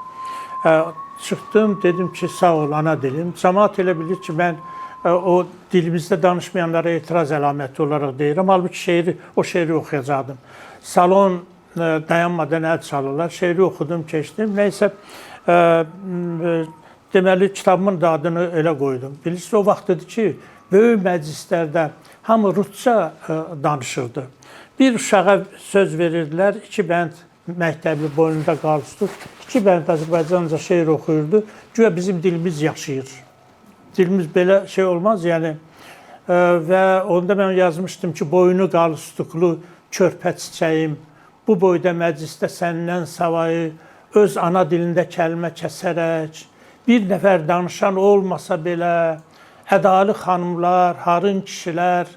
Çıxdım, dedim ki, sağ ol ana dilim. Cəmaət elə bilir ki, mən o dilimizdə danışmayanlara etiraz əlaməti olaraq deyirəm. Halbuki o şeiri oxuyacaqdım. Salon dayanmadan əl çalırlar, şeiri oxudum, keçdim. Nəysə, deməli, kitabımın da adını elə qoydum. Bilirsiniz, o vaxt dedi ki, böyük məclislərdə hamı rusca danışırdı. Bir uşağa söz verirdilər, 2 bənd məktəbli boynunda qalstuk, 2 bənd Azərbaycanca şeir oxuyurdu. Güya bizim dilimiz yaşayır. Dilimiz belə şey olmaz, yəni. Və onda mən yazmışdım ki, boynu qalstuklu körpə çiçəyim, bu boyda məclisdə səndən savayı öz ana dilində kəlmə kəsərək, bir nəfər danışan olmasa belə, ədalı xanımlar, harın kişilər,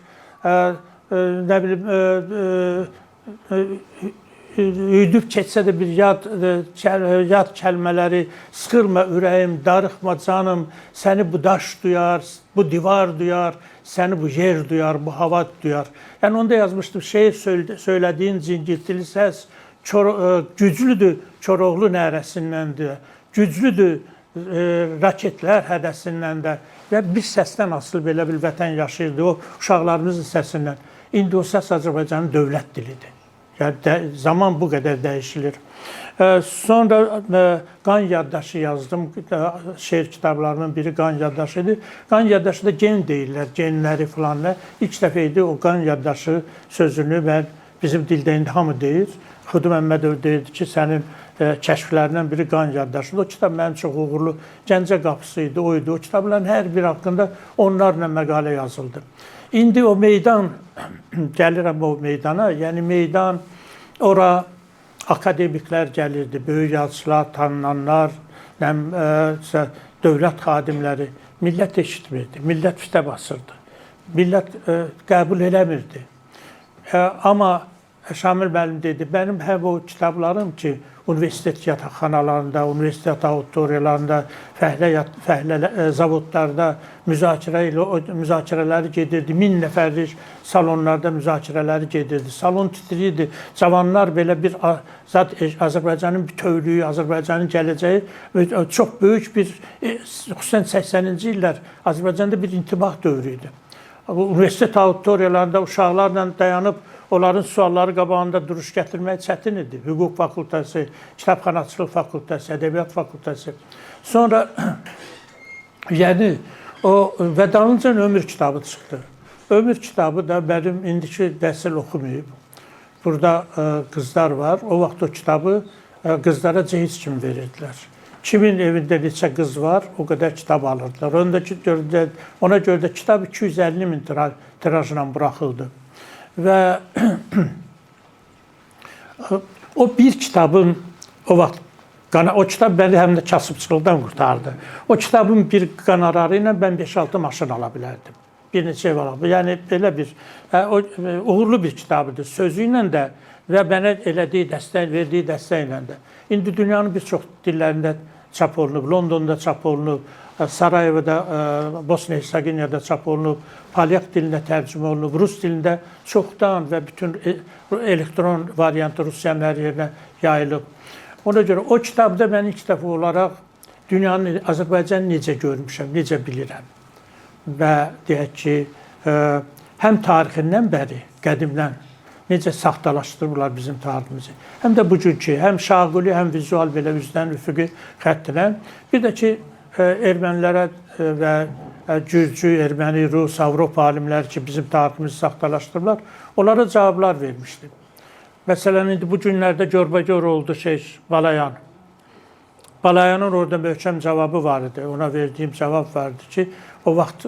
nə bilim, üydüb keçsə də bir yad kəlmələri, sıxırma ürəyim, darıxma canım, səni bu daş duyar, bu divar duyar, səni bu yer duyar, bu hava duyar. Yəni onda yazmışdım, şeir söylədiyin cingiltili səs güclüdür, Koroğlu nərəsindəndir, güclüdür, raketlər hədəsindən də və bir səsdən asılı belə bir vətən yaşayırdı, o uşaqlarımızın səsindən. İndi o səs Azərbaycanın dövlət dilidir. Yəni, zaman bu qədər dəyişilir. Sonra Qan yaddaşı yazdım, şeir kitablarının biri Qan yaddaşı idi. Qan yaddaşı da gen deyirlər, genləri filanlar. İlk dəfə idi o Qan yaddaşı sözünü mən bizim dildə indi hamı deyir. Xudu Məmmədov deyirdi ki, sənin kəşflərindən biri qan yaddaşıdır. O kitab mənim çox uğurlu Gəncə qapısı idi, o idi. O kitabların hər biri haqqında onlarla məqalə yazıldı. İndi o meydan, gəlirəm o meydana, yəni meydan, ora akademiklər gəlirdi, böyük yazıçılar, tanınanlar, dövlət xadimləri. Millət eşitmirdi, millət fitə basırdı. Millət qəbul eləmirdi. Amma Şamil müəllim dedi, mənim həm o kitablarım ki, universitet yataqxanalarında, universitet auditoriyalarında, fəhlə zavodlarda müzakirələri gedirdi. 1000 nəfərlik salonlarda müzakirələri gedirdi. Salon titriydi. Cavanlar belə bir zat Azərbaycanın bütövlüyü, Azərbaycanın gələcəyi çox böyük bir, xüsusən 80-ci illər Azərbaycanda bir intibah dövrü idi. Universitet auditoriyalarında uşaqlarla dayanıb onların sualları qabağında duruş gətirmək çətin idi. Hüquq fakültəsi, kitabxanaçılıq fakültəsi, ədəbiyyat fakültəsi. Sonra yəni o və dalınca ömür kitabı çıxdı. Ömür kitabı da mənim indiki nəsil oxumayıb. Burada qızlar var. O vaxt o kitabı qızlara cehiz kimi verirdilər. Kimin evində neçə qız var, o qədər kitab alırdılar. Ona görə də kitab 250 min tirajla buraxıldı. Və o bir kitabın, o vaxt, o kitab məni həm də kasıbçılıqdan qurtardı. O kitabın bir qanararı ilə mən 5-6 maşın ala bilərdim. Bir neçə ev ala bilərdim. Yəni, belə bir, uğurlu bir kitabıdır. Sözü ilə də və mənə elədiyi dəstək, verdiyi dəstəklə də. İndi dünyanın bir çox dillərində çap olunub, Londonda çap olunub, Sarayevo'da, Bosna-Hersegovina'da çap olunub, Polyak dilinə tərcümə olunub, Rus dilində çoxdan və bütün elektron variantı Rusiyanın hər yerinə yayılıb. Ona görə o kitabda mən ilk dəfə olaraq dünyanın, Azərbaycanı necə görmüşəm, necə bilirəm. Və deyək ki, həm tarixindən bəri, qədimdən necə saxtalaşdırırlar bizim tariximizi. Həm də bugünkü, həm şaquli, həm vizual belə üzdən üfüqi xəttinə. Bir də ki, ermənilərə və Gürcü, erməni, Rus, Avropa alimləri ki, bizim tariximizi saxtalaşdırırlar, onlara cavablar vermişdim. Məsələn, indi bu günlərdə görbə-gör oldu Balayan. Balayanın orada möhkəm cavabı var idi. Ona verdiyim cavab vardı ki, o vaxt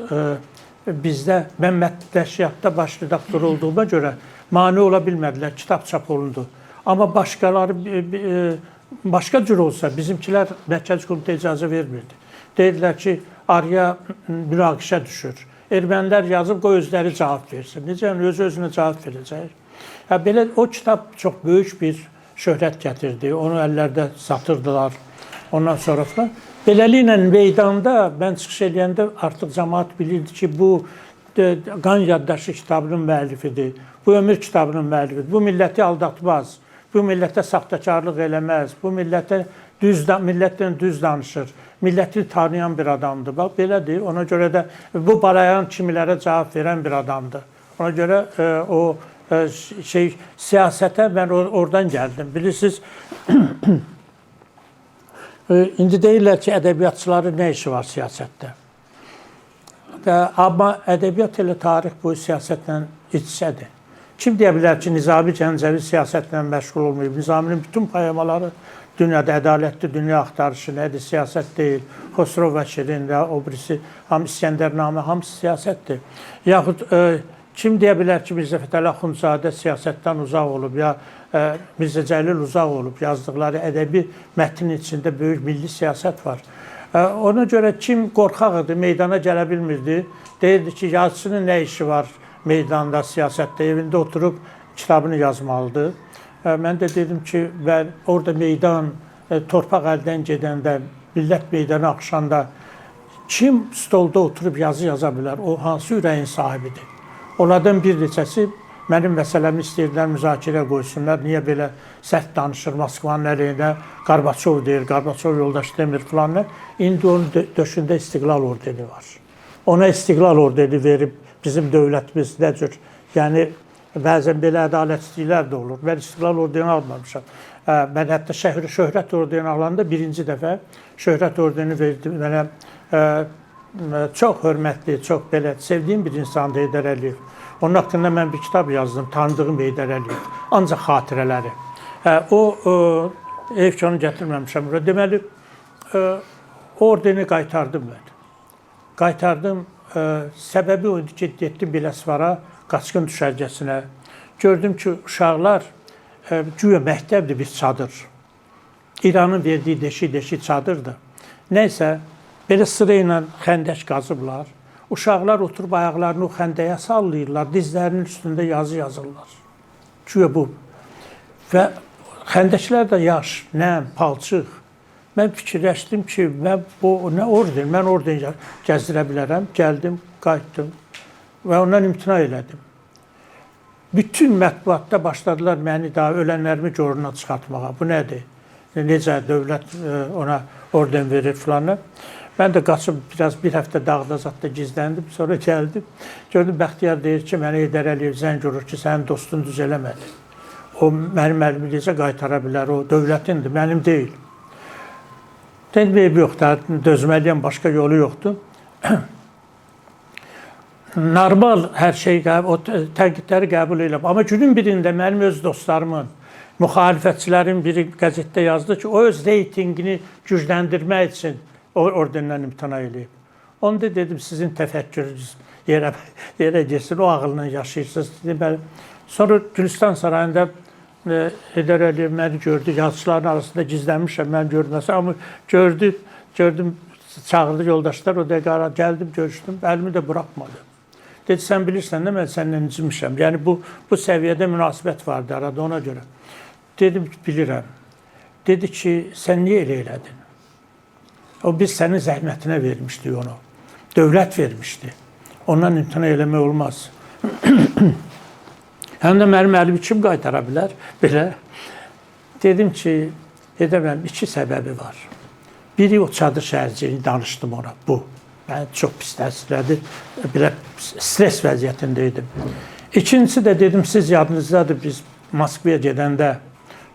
bizdə, mən mətbəşiyyatda baş redaktor olduğuma görə mane ola bilmədilər, kitab çap olundu. Amma başqaları, başqa cür olsa, bizimkilər Mərkəzi Komitə icazə vermirdi. Deyirlər ki, araya münaqişə düşür. Ermənilər yazıb, qoy özləri cavab versin. Necə, öz-özünə cavab verəcək. Belə o kitab çox böyük bir şöhrət gətirdi. Onu əllərdə satırdılar. Ondan sonra falan. Beləliklə meydanda mən çıxış edəndə artıq cəmaət bilirdi ki, bu Qan yaddaşı kitabının müəllifidir. Bu ömür kitabının müəllifidir. Bu milləti aldatmaz. Bu millətə saxtakarlıq eləməz. Bu millətdən düz danışır. Milləti tanıyan bir adamdır. Bax, belədir. Ona görə də bu Balayan kimilərə cavab verən bir adamdır. Ona görə o siyasətə mən oradan gəldim. Bilirsiniz, indi deyirlər ki, ədəbiyyatçıların nə işi var siyasətdə? Amma ədəbiyyat ilə tarix boyu siyasətlə iç-içədir. Kim deyə bilər ki, Nizami Gəncəvi siyasətlə məşğul olmayıb? Nizaminin bütün poemaları dünyada ədalətli dünya axtarışı nədir? Siyasət deyil. Xosrov və Şirin və o birisi, İskəndərnamə, hamısı siyasətdir. Yaxud kim deyə bilər ki, Mirzə Fətəli Axundzadə siyasətdən uzaq olub, ya Mirzə Cəlil uzaq olub, yazdıqları ədəbi mətnin içində böyük milli siyasət var. Ona görə kim qorxaq idi, meydana gələ bilmirdi, deyirdi ki, yazıçının nə işi var meydanda, siyasətdə, evində oturub kitabını yazmalıdır. Mən də dedim ki, orada meydan, torpaq əldən gedəndə, millət meydana axışanda kim stolda oturub yazı yaza bilər, o hansı ürəyin sahibidir? Onlardan bir neçəsi mənim məsələmi istəyirlər, müzakirə qoysunlar. Niyə belə sərt danışır Moskvanın əleyhinə? Qarbaçov deyir, Qarbaçov yoldaş demir filanlar. İndi onun döşündə İstiqlal ordeni var. Ona İstiqlal ordeni verib bizim dövlətimiz nə cür? Yəni, bəzən belə ədalətsizliklər də olur. Mən İstiqlal ordeni almamışam. Mən hətta şöhrət ordeni alanda birinci dəfə şöhrət ordeni verdi mənə çox hörmətli, çox belə sevdiyim bir insandır Heydər Əliyev. Onun haqqında mən bir kitab yazdım, tanıdığım Heydər Əliyev. Ancaq xatirələri. O ev ki, onu gətirməmişəm. Deməli, ordeni qaytardım mən. Qaytardım. Səbəbi o idi ki, getdim Biləsuvar'a, qaçqın düşərgəsinə. Gördüm ki, uşaqlar güya məktəbdir bir çadır. İranın verdiyi deşik çadırdır. Nəysə, belə sıra ilə xəndək qazıblar. Uşaqlar oturub ayaqlarını o xəndəyə sallayırlar, dizlərinin üstündə yazı yazırlar. Güya bu. Və xəndəklər də yaş, nəm, palçıq. Mən fikirləşdim ki, mən nə orden, mən orden gəzdirə bilərəm. Gəldim, qayıtdım və ondan imtina elədim. Bütün mətbuatda başladılar məni daha ölənlərimi görünə çıxartmağa. Bu nədir? Necə dövlət ona orden verir filanı. Mən də qaçıb bir həftə dağda zadda gizləndim. Sonra gəldim. Gördüm, Bəxtiyar deyir ki, mənə Heydər Əliyev zəng vurur ki, sənin dostun düz eləmədi. O mənim əlimi necə qaytara bilər, o dövlətindir, mənim deyil. Dedim, eybi yox da, dözməliyəm, başqa yolu yoxdur. Normal hər şey, o tənqidləri qəbul edəm. Amma günün birində mənim öz dostlarımın, müxalifətçilərin biri qəzetdə yazdı ki, o öz reytingini gücləndirmək üçün ordenindən imtina edib. Onda dedim, sizin təfəkkürünüz yerə geçsin, o ağılla yaşayırsınız. Sonra Gülüstan Sarayında Heydər Əliyev məni gördü, yazıçıların arasında gizlənmişəm, mən görməsəm, amma gördüm, çağırdı yoldaşlar, o dəqiqə gəldim, görüşdüm, əlimi də buraxmadı. Dedi, sən bilirsən də, mən səndən incimişəm. Yəni, bu səviyyədə münasibət vardı arada, ona görə. Dedim, bilirəm. Dedi ki, sən niyə elə elədin? O, biz sənin zəhmətinə vermişdik onu. Dövlət vermişdi. Ondan imtina eləmək olmaz. Həm də mənim əlimi kim qaytara bilər? Belə. Dedim ki, edəməm, 2 səbəbi var. Biri o çadır şəhərciyini danışdım ona, bu. Mən çox pis təsirlədi, belə stres vəziyyətində idim. İkincisi də dedim, siz yadınızdadır, biz Moskvaya gedəndə,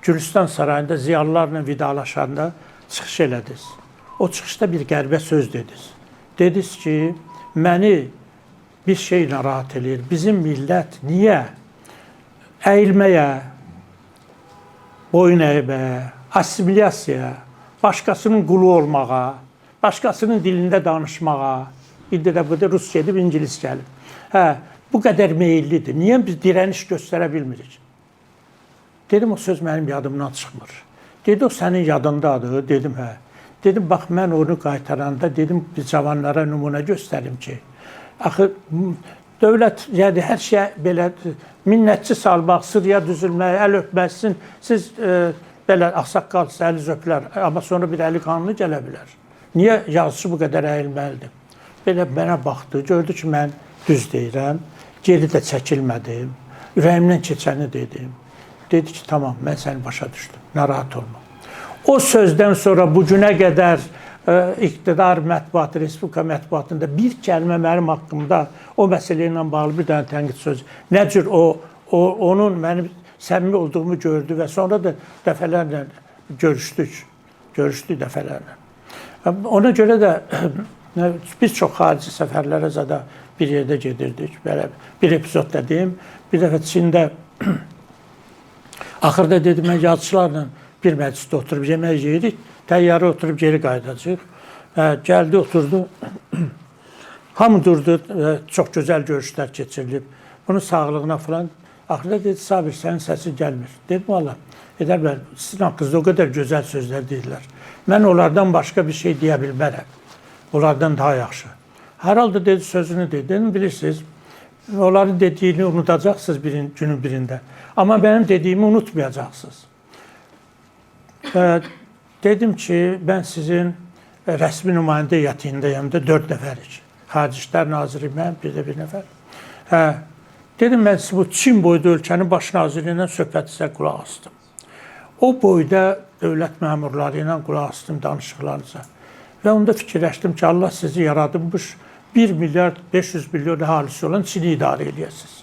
Gülüstan Sarayında ziyalılarla vidalaşanda çıxış elədiniz. O çıxışda bir qəribə söz dediniz. Dediniz ki, məni bir şey narahat edir. Bizim millət niyə əyilməyə, boyun əyməyə, assimilyasiyaya, başqasının qulu olmağa, başqasının dilində danışmağa, indi də bu da Rus gedib, İngilis gəlib. Bu qədər meyillidir. Niyə biz dirəniş göstərə bilmirik? Dedim, o söz mənim yadımdan çıxmır. Dedi, o sənin yadındadır. Dedim, hə. Dedim, bax, mən onu qaytaranda, dedim, biz cavanlara nümunə göstərim ki, axı, dövlət, yəni hər şey belə minnətçi salmaq, sırıya düzülmək, əl öpməsin, siz belə ağsaqqalsız əliz öpülər, amma sonra bir əli qanlı gələ bilər. Niyə yazıcı bu qədər əyilməlidir? Belə mənə baxdı, gördü ki, mən düz deyirəm, geri də çəkilmədim, ürəyimdən keçəni dedim. Dedi ki, tamam, mən səni başa düşdüm, narahat olma. O sözdən sonra bu günə qədər iqtidar mətbuatı, Respublika mətbuatında bir kəlmə mənim haqqımda o məsələ ilə bağlı bir dənə tənqid söz. Nə cür onun mənim səmimi olduğumu gördü və sonra da dəfələrlə görüşdük dəfələrlə. Ona görə də biz çox xarici səfərlərə zada bir yerdə gedirdik. Belə bir epizod deyim. Bir dəfə Çində axırda dedim, mən yazıçılarla bir məclisdə oturub yemək yeyirik. Təyyarə oturub geri qayıdacaq. Gəldi, oturdu. Hamı durdu. Çox gözəl görüşlər keçirilib. Bunun sağlığına falan. Axırda dedi, Sabir, sənin səsin gəlmir. Dedim, valla, Heydər bəy, sizin haqqınızda o qədər gözəl sözlər deyirlər. Mən onlardan başqa bir şey deyə bilmərəm. Onlardan daha yaxşı. Hər halda dedi, sözünü dedi. Dedim, bilirsiniz, onların dediyini unutacaqsınız günün birində. Amma mənim dediyimi unutmayacaqsınız. Dedim ki, mən sizin rəsmi nümayəndə heyətindəyəm də 4 nəfərik. Xarici İşlər Naziri mən, bir də bir nəfər. Dedim, mən bu Çin boyda ölkənin baş naziri ilə söhbətinizə qulaq asdım. O boyda dövlət məmurları ilə qulaq asdım danışıqlarınıza. Və onda fikirləşdim ki, Allah sizi yaradılmış 1 milyard 500 milyon əhalisi olan Çini idarə edəsiniz.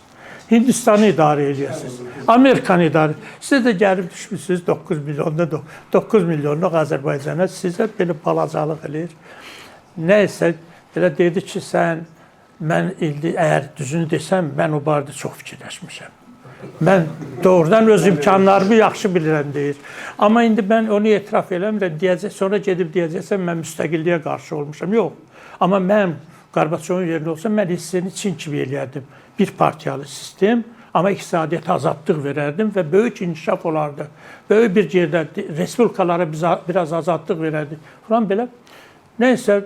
Hindistanı idarə edəsiniz. Amerikanı idarə edəsiniz. Siz də gəlib düşmüşsünüz 9 milyonluq Azərbaycana. Sizə belə balacalıq eləyir. Nəysə, Elə dedi ki, mən indi əgər düzünü desəm, mən o barədə çox fikirləşmişəm. Mən doğrudan öz imkanlarımı yaxşı bilirəm deyir. Amma indi mən onu etiraf eləmirəm, sonra gedib deyəcəksəm, mən müstəqilliyə qarşı olmuşam. Yox. Amma mən Qarbaçovun yerində olsam, mən hissini Çin kimi eləyərdim. Bir partiyalı sistem, amma iqtisadiyyata azadlıq verərdim və böyük inkişaf olardı. Böyük bir yerdə respublikalara biraz azadlıq verərdi. Falan belə. Neysə,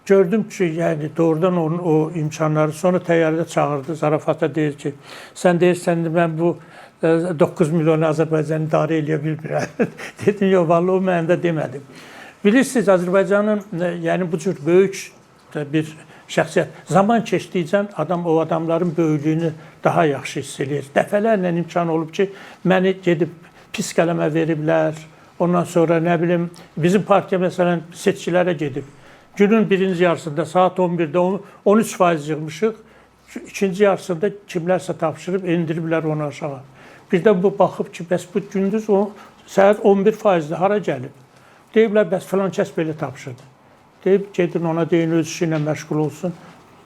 gördüm ki, yəni doğrudan onun o imkanları, sonra təyyarədə çağırdı, zarafata deyir ki, sən deyirsən, mən bu 9 milyon Azərbaycanı idarə eləyə bilmirəm. Dedim, yox, vallahi o məndə demədim. Bilirsiniz, Azərbaycanın yəni bu cür böyük bir şəxsiyyət. Zaman keçdikcə adam o adamların böyüklüyünü daha yaxşı hiss edir. Dəfələrlə imkan olub ki, məni gedib pis qələmə veriblər. Ondan sonra nə bilim, bizim partiya məsələn seçkilərə gedib. Günün birinci yarısında saat 11-də 13% yığmışıq. İkinci yarısında kimlərsə tapşırıb endiriblər onu aşağı. Birdən bu baxıb ki, bəs bu gündüz saat 11%-də hara gəlib? Deyiblər, bəs filan kəs belə tapşırdı. Deyib, gedin ona deyin, öz işi ilə məşğul olsun.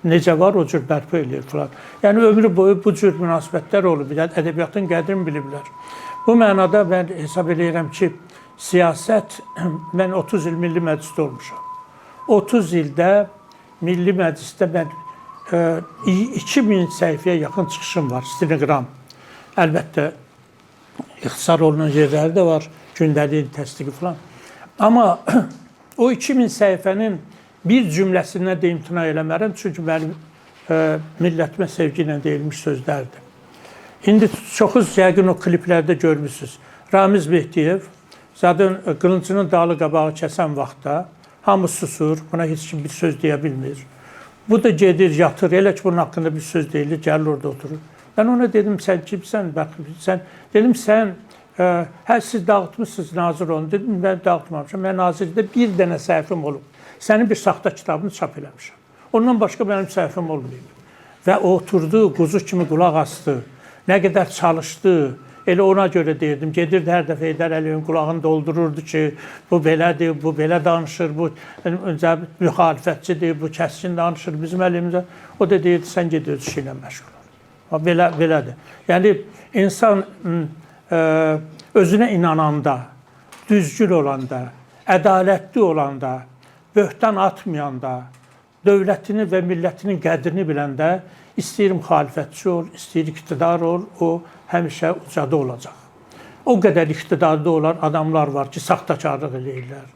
Necə var, o cür bərpa eləyir filan. Yəni, ömrü boyu bu cür münasibətlər olub. Ədəbiyyatın qədrini biliblər. Bu mənada mən hesab edirəm ki, siyasət, mən 30 il Milli Məclisdə olmuşam. 30 ildə Milli Məclisdə mən 2000 səhifəyə yaxın çıxışım var, stenoqram. Əlbəttə, ixtisar olunan yerləri də var, gündəlik təsdiqi filan. Amma o 2000 səhifənin bir cümləsindən də imtina eləmərəm, çünki mənim millətimə sevgi ilə deyilmiş sözlərdir. İndi çoxuz yəqin o kliplərdə görmüşsünüz. Ramiz Mehdiyev, zaten qılıncının dalı qabağı kəsən vaxtda hamı susur, buna heç kim bir söz deyə bilmir. Bu da gedir, yatır, elə ki bunun haqqında bir söz deyilir, gəlir orada oturur. Ben ona dedim, sən kimsən? Dedim, sən siz dağıtmışsınız nazir olun. Dedim, mən dağıtmamışam. Mən nazirdə bir dənə səhifim olub. Sənin bir saxta kitabını çap eləmişəm. Ondan başqa mənim səhifim olmayıb. Və o oturdu, quzu kimi qulaq astı. Nə qədər çalışdı. Elə ona görə deyirdim. Gedirdi hər dəfə Heydər Əliyevin qulağını doldururdu ki, bu belədir, bu belə danışır, bu müxalifətçidir, bu kəskin danışır bizim əlimizdə. O da deyirdi, sən gedir öz işi ilə məşğul ol. Belədir. Yəni, insan özünə inananda, düzgün olanda, ədalətli olanda, böhtan atmayanda, dövlətini və millətinin qədrini biləndə, istəyir müxalifətçi ol, istəyir iqtidar ol, o həmişə ucada olacaq. O qədər iqtidarda olan adamlar var ki, saxtakarlıq eləyirlər.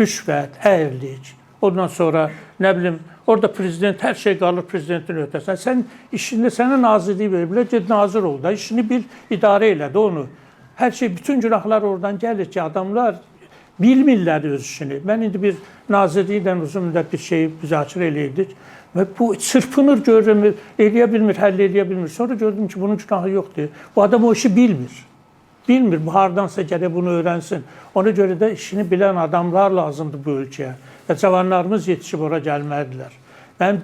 Rüşvət, əyirlik, ondan sonra, nə bilim, orada prezident, hər şey qalır prezidentin ötəsində. Sən işini, sənə nazirliyi veriblər, ged nazir ol da, işini bil, idarə elədi onu. Hər şey, bütün günahlar oradan gəlir ki, adamlar bilmirlər öz işini. Mən indi bir nazirliklə uzun müddət bir şeyi müzakirə eləyirdik. Və bu çırpınır, görürüm, eləyə bilmir, həll eləyə bilmir. Sonra gördüm ki, bunun günahı yoxdur. Bu adam o işi bilmir. Bilmir, bu hardansa gərək bunu öyrənsin. Ona görə də işini bilən adamlar lazımdır bu ölkəyə. Və cavanlarımız yetişib ora gəlməlidirlər. Mən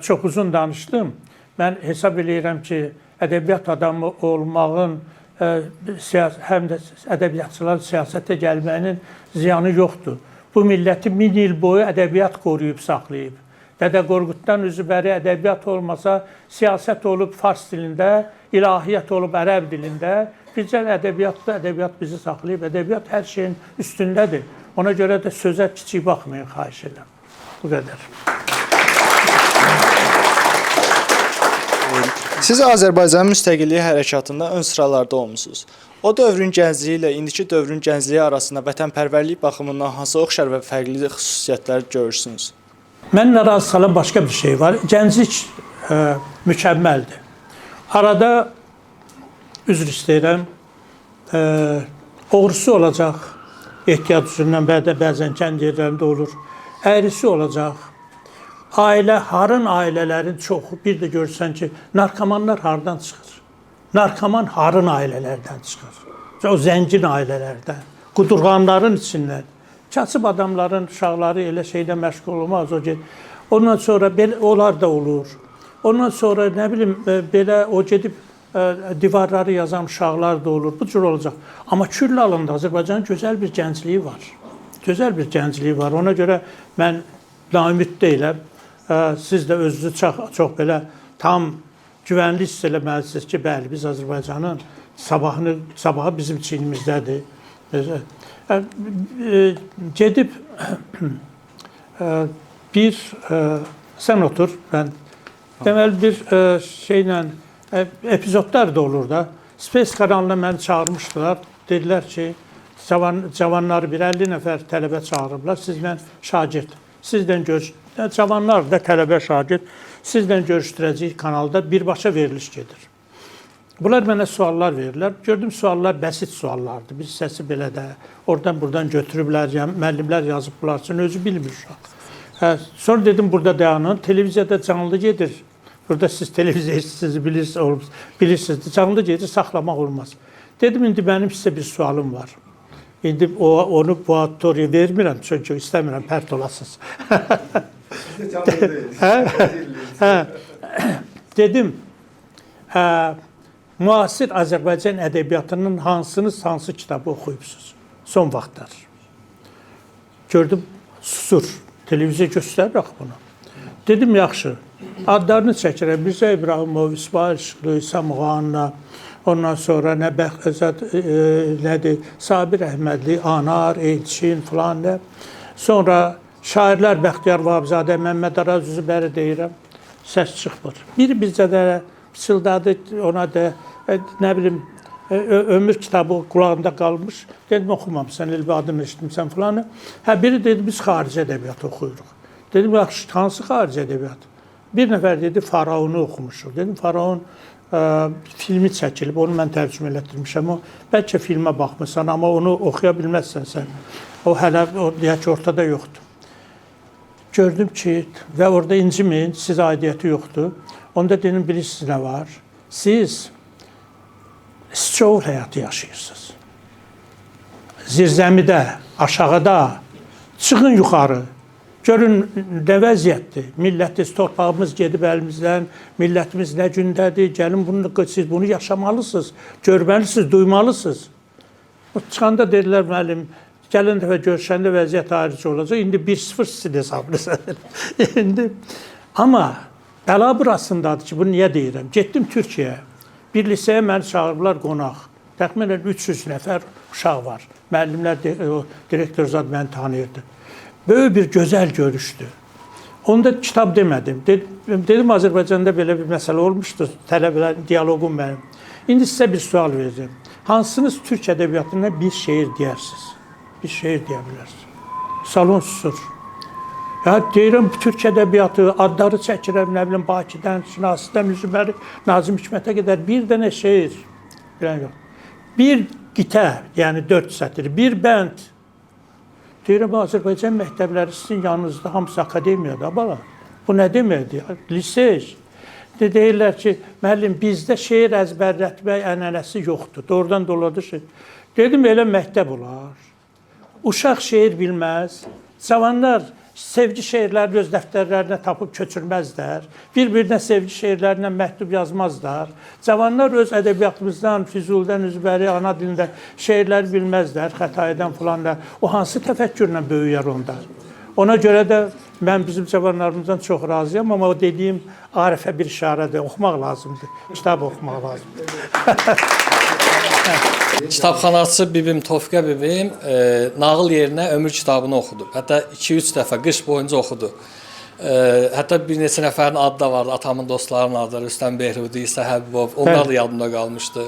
çox uzun danışdım. Mən hesab eləyirəm ki, ədəbiyyat adamı olmağın, həm də ədəbiyyatçılar siyasətə gəlməyinin ziyanı yoxdur. Bu milləti 1000 il boyu ədəbiyyat qoruyub, saxlayıb. Dədə Qorquddan üzü bəri ədəbiyyat olmasa, siyasət olub fars dilində, ilahiyyat olub ərəb dilində, bizcə ədəbiyyat bizi saxlayıb, ədəbiyyat hər şeyin üstündədir. Ona görə də sözə kiçik baxmayın, xahiş edirəm. Bu qədər. Siz Azərbaycanın müstəqilliyi hərəkatında ön sıralarda olmusunuz. O dövrün gəncliyi ilə indiki dövrün gəncliyi arasında vətənpərvərlik baxımından hansı oxşar və fərqli xüsusiyyətlər görürsünüz? Mən narazı salan başqa bir şey var. Gənclik mükəmməldir. Arada, üzr istəyirəm, oğrusu olacaq, ehtiyat üzründən bəzən kənd yerlərində olur, əyrisi olacaq. Harın ailələrin çoxu, bir də görürsən ki, narkomanlar hardan çıxır? Narkoman harın ailələrdən çıxır. O zəngin ailələrdən, qudurğanların içindən. Kasıb adamların uşaqları elə şeydə məşğul olmaz. Ondan sonra onlar da olur. Ondan sonra nə bilim, belə o gedib divarları yazan uşaqlar da olur. Bu cür olacaq. Amma küll alında Azərbaycanın gözəl bir gəncliyi var. Gözəl bir gəncliyi var. Ona görə mən naümid deyiləm. Siz də özünüzü çox belə tam güvənli hiss eləməlisiniz ki, bəli, biz Azərbaycanın sabahı bizim çiynimizdədir. Gedib sən otur, mən deməli bir şeylə, epizodlar da olur da. Space kanalına məni çağırmışdılar. Dedilər ki, cavanları bir 50 nəfər tələbə çağırıblar. Sizlə şagird, sizlə cavanlar da tələbə şagird, sizlə görüşdürəcəyik kanalda birbaşa veriliş gedir. Bunlar mənə suallar verirlər. Gördüm suallar bəsit suallardır. Bir səsi belə də oradan-buradan götürüblər, müəllimlər yazıblar üçün özü bilmir uşaq. Sonra dedim burada dayanın, televiziyada canlı gedir. Burada siz televiziyasınızı bilirsiniz, canlı gedir, saxlamaq olmaz. Dedim, indi mənim sizə bir sualım var. İndi onu bu auditoriya vermirəm, çünki istəmirəm, pərt olasınız. Dedim, müasir Azərbaycan ədəbiyyatının hansı kitabı oxuyubsunuz? Son vaxtlar. Gördüm, susur. Televiziya göstərir bunu. Dedim, yaxşı. Adlarını çəkirəm. Mirzə İbrahimov, İsmail Işıqlı, İsa Muğanla, ondan sonra nədir? Sabir Əhmədli, Anar, Elçin filan da. Sonra şairlər Bəxtiyar Vahabzadə, Məmməd Araz Üzübəri deyirəm. Səs çıxmır. Biri bizdə də pıçıldadı, ona da nə bilim ömür kitabı qulağında qalmış. Dedim, oxumamısan, ilbi adını eşitmişsən filanı. Biri dedi, biz xarici ədəbiyyatı oxuyuruq. Dedim, yaxşı, hansı xarici ədəbiyyat? Bir nəfər dedi, Faraonu oxumuşuq. Dedim, Faraon filmi çəkilib, onu mən tərcümə elətdirmişəm. Bəlkə filmə baxmısan, amma onu oxuya bilməzsən sən. O hələ deyək ki, ortada yoxdur. Gördüm ki, və orada incimin, sizə aidiyyəti yoxdur. Onda dedim, bilirsiniz nə var? Siz Siçovul həyatı yaşayırsınız. Zirzəmidə, aşağıda, çıxın yuxarı. Görün, nə vəziyyətdir. Millətiz, torpağımız gedib əlimizdən, millətimiz nə gündədir, gəlin siz bunu yaşamalısınız, görməlisiniz, duymalısınız. Çıxanda dedilər, müəllim, gəlin dəfə görüşəndə vəziyyət ayrıcı olacaq, indi 1-0 sizin hesabınızdır. Amma bəla burasındadır ki, bunu niyə deyirəm? Getdim Türkiyəyə, bir lisəyə məni çağırırlar qonaq. Təxminən 300 nəfər uşaq var. Müəllimlər, direktor zad məni tanıyırdı. Böyük bir gözəl görüşdü. Onda kitab demədim. Dedim, Azərbaycanda belə bir məsələ olmuşdu. Tələbələr, diyaloqum mənim. İndi sizə bir sual verəcəm. Hansınız Türk ədəbiyyatına bir şeir deyərsiniz? Bir şeir deyə bilərsiniz. Salon susur. Deyirəm, Türk ədəbiyyatı, adları çəkirəm, nə bilim, Bakıdan, Şinasidən, Üzübəri, Nazım Hikmətə qədər bir dənə şeir. Bir qitə, yəni 4 sətir, bir bənd. Deyirəm, Azərbaycan məktəbləri sizin yanınızda, hamısı akademiyada, bala. Bu nə deməkdir? Lisej. Deyirlər ki, müəllim, bizdə şeir əzbərlətmək ənənəsi yoxdur. Doğrudan doladı şey. Dedim, elə məktəb olar. Uşaq şeir bilməz. Cavanlar sevgi şeirlərini öz dəftərlərinə tapıb köçürməzlər. Bir-birinə sevgi şeirlərindən məktub yazmazlar. Cavanlar öz ədəbiyyatımızdan, Füzulidən, Üzbəri, ana dilində şeirləri bilməzlər, Xətayədən filan da. O hansı təfəkkürlə böyüyər onda? Ona görə də mən bizim cavanlarımızdan çox razıyam, amma o dediyim Arifə bir işarədir. Oxumaq lazımdır. Kitab oxumaq lazımdır. Kitabxanaçı bibim Tofiqə bibim nağıl yerinə ömür kitabını oxudu. Hətta 2-3 dəfə qış boyunca oxudu. Hətta bir neçə nəfərin adı da vardı. Atamın dostlarının adları Rüstəm Behrudi, İsa Həbibov. Onlar da yadımda qalmışdı.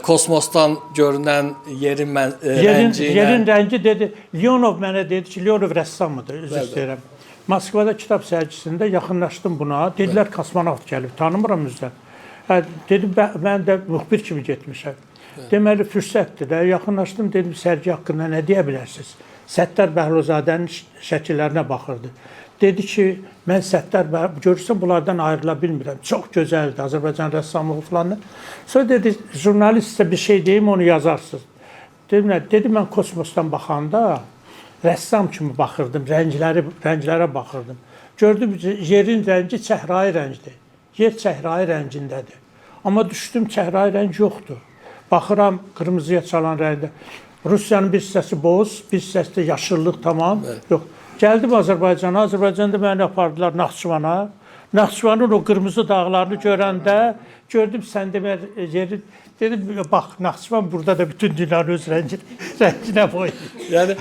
Kosmosdan görünən yerin rəngi ilə... Yerin rəngi dedi. Leonov mənə dedi ki, Leonov rəssamıdır, üzr istəyirəm. Moskvada kitab sərgisində yaxınlaşdım buna. Dedilər, kosmonavt gəlib, tanımıram üzrə. Dedim, mən də müxbir kimi getmişəm. Deməli, fürsətdir də. Yaxınlaşdım, dedim, sərgi haqqında nə deyə bilərsiniz? Səttar Bəhluzadənin şəkillərinə baxırdı. Dedi ki, mən Səttar Bəhluzadəni görürsən, bunlardan ayrıla bilmirəm. Çox gözəldir, Azərbaycan rəssamlığı falan. Sonra dedi, jurnalistsə bir şey deyim, onu yazarsınız. Dedi, mən kosmosdan baxanda rəssam kimi baxırdım, rənglərə baxırdım. Gördüm, yerin rəngi çəhrayı rəngdir. Yer çəhrayı rəngindədir. Amma düşdüm, çəhrayı rəng yoxdur. Baxıram, qırmızıya çalan rəngdə. Rusiyanın bir hissəsi boz, bir hissəsi də yaşıllıq, tamam. Yox, Gəldim Azərbaycana. Azərbaycanda məni apardılar Naxçıvana. Naxçıvanın o qırmızı dağlarını görəndə gördüm sən demək yeri dedim bax Naxçıvan burada da bütün dünyanın öz rənginə boyayır. Yəni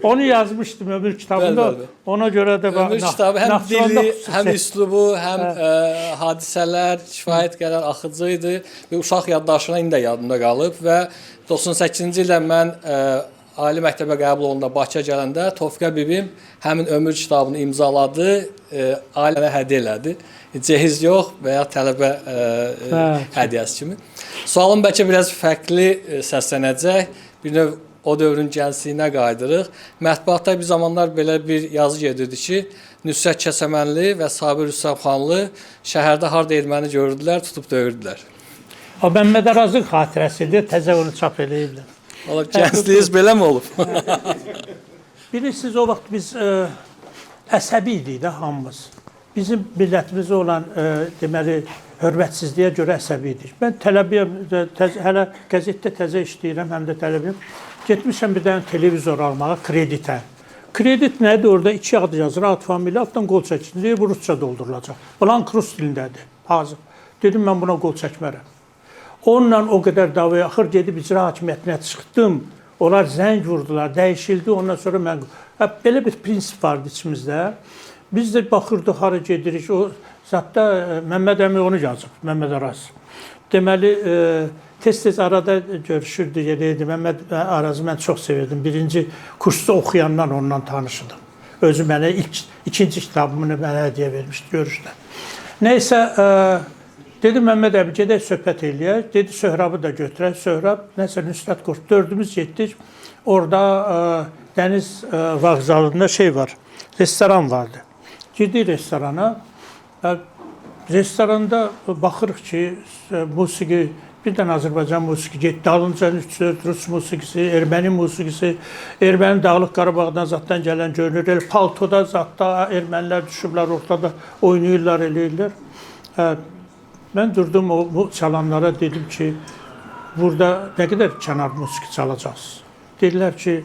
onu yazmışdım ömür kitabında. Bəli. Ona görə də ömür kitabı həm Naxçıvanda dili, xüsusi- həm üslubu, həm hadisələr kifayət qədər axıcı idi və uşaq yaddaşına indi də yadımda qalıb və 98-ci ildə mən ali məktəbə qəbul olanda Bakıya gələndə Tofiqə bibim həmin ömür kitabını imzaladı, ailənə hədiyyə elədi. Cehiz yox və ya tələbə hədiyyəsi kimi. Sualım bəlkə biraz fərqli səslənəcək. Bir növ o dövrün gəncliyinə qayıdırıq. Mətbuatda bir zamanlar belə bir yazı gedirdi ki, Nüsrət Kəsəmənli və Sabir Rüstəmxanlı şəhərdə harda erməni görürdülər, tutub döyürdülər. O Məmməd Arazın xatirəsidir, təzə onu çap eləyiblər. Ola gəncliyiniz beləmi olub? Bilirsiniz o vaxt biz əsəbi idik də hamımız. Bizim millətimizə olan deməli hörmətsizliyə görə əsəbi idik. Mən tələbəyəm, hələ qəzetdə təzə işləyirəm, həm də tələbəyəm. Getmişəm bir dənə televizor almağa kreditə. Kredit nədir? Orada 2 adı yazır, ad familya, altdan qol çəkildi, bu rusca doldurulacaq. Blank rus dilindədir, hazır. Dedim mən buna qol çəkmərəm. Onunla o qədər davaya axır gedib icra hakimiyyətinə çıxdım. Onlar zəng vurdular, dəyişildi. Ondan sonra mən belə bir prinsip vardı içimizdə. Biz də baxırdıq hara gedirik. O zətdə Məmməd əmi onu yazıb, Məmməd Araz. Deməli tez-tez arada görüşürdü, yerəydi. Məmməd Arazı mən çox sevirdim. Birinci kursda oxuyandan ondan tanışdım. Özü mənə ikinci kitabımı mənə hədiyyə vermişdi görüşdə. Nəysə dedim Məmməd əmi gedək söhbət eləyək. Dedi Söhrabı da götürək. Söhrab nəsə Nüsrət Qurt. Dördümüz getdik. Orada dəniz vağzalında şey var. Restoran vardı. Girdik restorana. Restoranda baxırıq ki, musiqi, bir dənə Azərbaycan musiqi getdi. Dalınca Rus musiqisi, erməni musiqisi, erməni Dağlıq Qarabağdan zatdan gələn görünür. El paltoda zatda ermənilər düşüblər, ortada oynayırlar, eləyirlər. Mən durdum o çalanlara dedim ki, burada nə qədər kənar musiqi çalacaqsınız? Dedilər ki,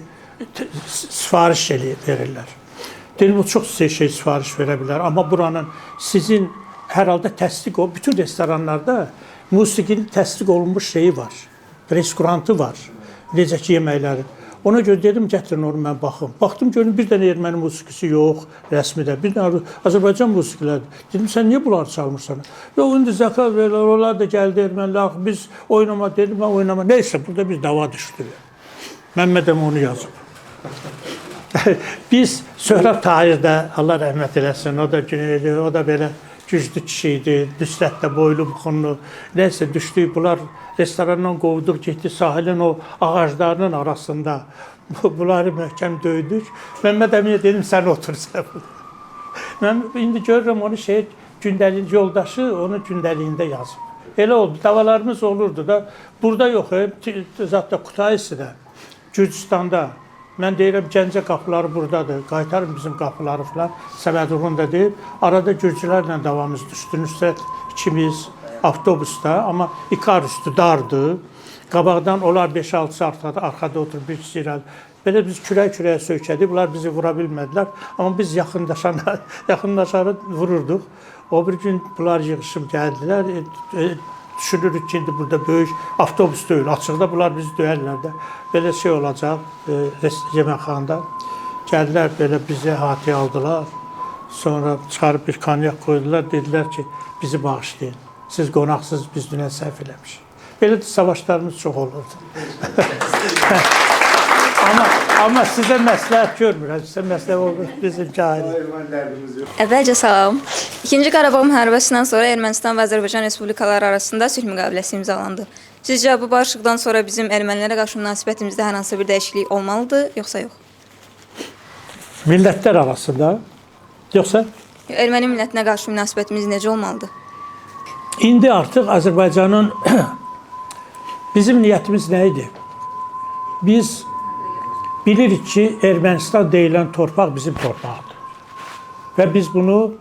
sifariş verirlər. Dedim, o çox şey sifariş verə bilər. Amma buranın sizin hər halda təsdiq o, bütün restoranlarda musiqinin təsdiq olunmuş şeyi var. Restorantı var. Necə ki, yeməkləri. Ona görə dedim, gətirin onu mən baxım. Baxdım, görün bir dənə erməni musiqisi yox, rəsmidə. Bir dənə Azərbaycan musiqilədir. Dedim, sən niyə bunları çalmırsan? Yox, indi zəkat verirlər, onlar da gəldi ermənilər. Biz oynama, dedim, mən oynama. Neysə, burada bir dava düşdü. Məmmədəm onu yazıb. Biz Söhrab Tahir də, Allah rəhmət eləsin, o da güneydi, o da belə güclü kişi idi, Nüsrət də boylu buxunlu. Neysə düşdük, bunlar restorandan qovduq, getdi sahilin o ağaclarının arasında. Bunları möhkəm döydük. Məmməd əmiyə dedim, sən otursan. Mən indi görürəm onu gündəlik yoldaşı onu gündəliyində yazıb. Elə oldu, davalarımız olurdu da. Burada yox, zətdə Kutayisidə, Gürcüstanda. Mən deyirəm, Gəncə qapıları buradadır, qaytarın bizim qapıları falan. Səbədurun da deyib, arada Gürcülərlə davamız düşdü. Nüsrət ikimiz avtobusda, amma ikar üstü dardı. Qabaqdan onlar 5-6 saat arxada oturub bir istəyirlər. Belə biz kürək-kürəyə söykədik, bunlar bizi vura bilmədilər. Amma biz yaxınlaşarı vururduq. O bir gün bunlar yığışıb gəldilər. Düşünürük ki, indi burada böyük avtobus deyil, açıqda bunlar bizi döyərlər də. Belə şey olacaq, yeməkxanada. Gəldilər, belə bizi əhatəyə aldılar. Sonra çıxarıb bir konyak qoydular, dedilər ki, bizi bağışlayın. Siz qonaqsız, biz dünən səhv eləmişik. Belə savaşlarımız çox olurdu. Amma sizə məsləhət görmürəm, sizə məsləhət olur, bizim cahili. Əvvəlcə salam. İkinci Qarabağ müharibəsindən sonra Ermənistan və Azərbaycan Respublikaları arasında sülh müqaviləsi imzalandı. Sizcə bu barışıqdan sonra bizim ermənilərə qarşı münasibətimizdə hər hansı bir dəyişiklik olmalıdır, yoxsa yox? Millətlər arasında, yoxsa? Erməni millətinə qarşı münasibətimiz necə olmalıdır? İndi artıq Azərbaycanın bizim niyyətimiz nə idi? Biz bilirik ki, Ermənistan deyilən torpaq bizim torpaqdır. Və biz bunu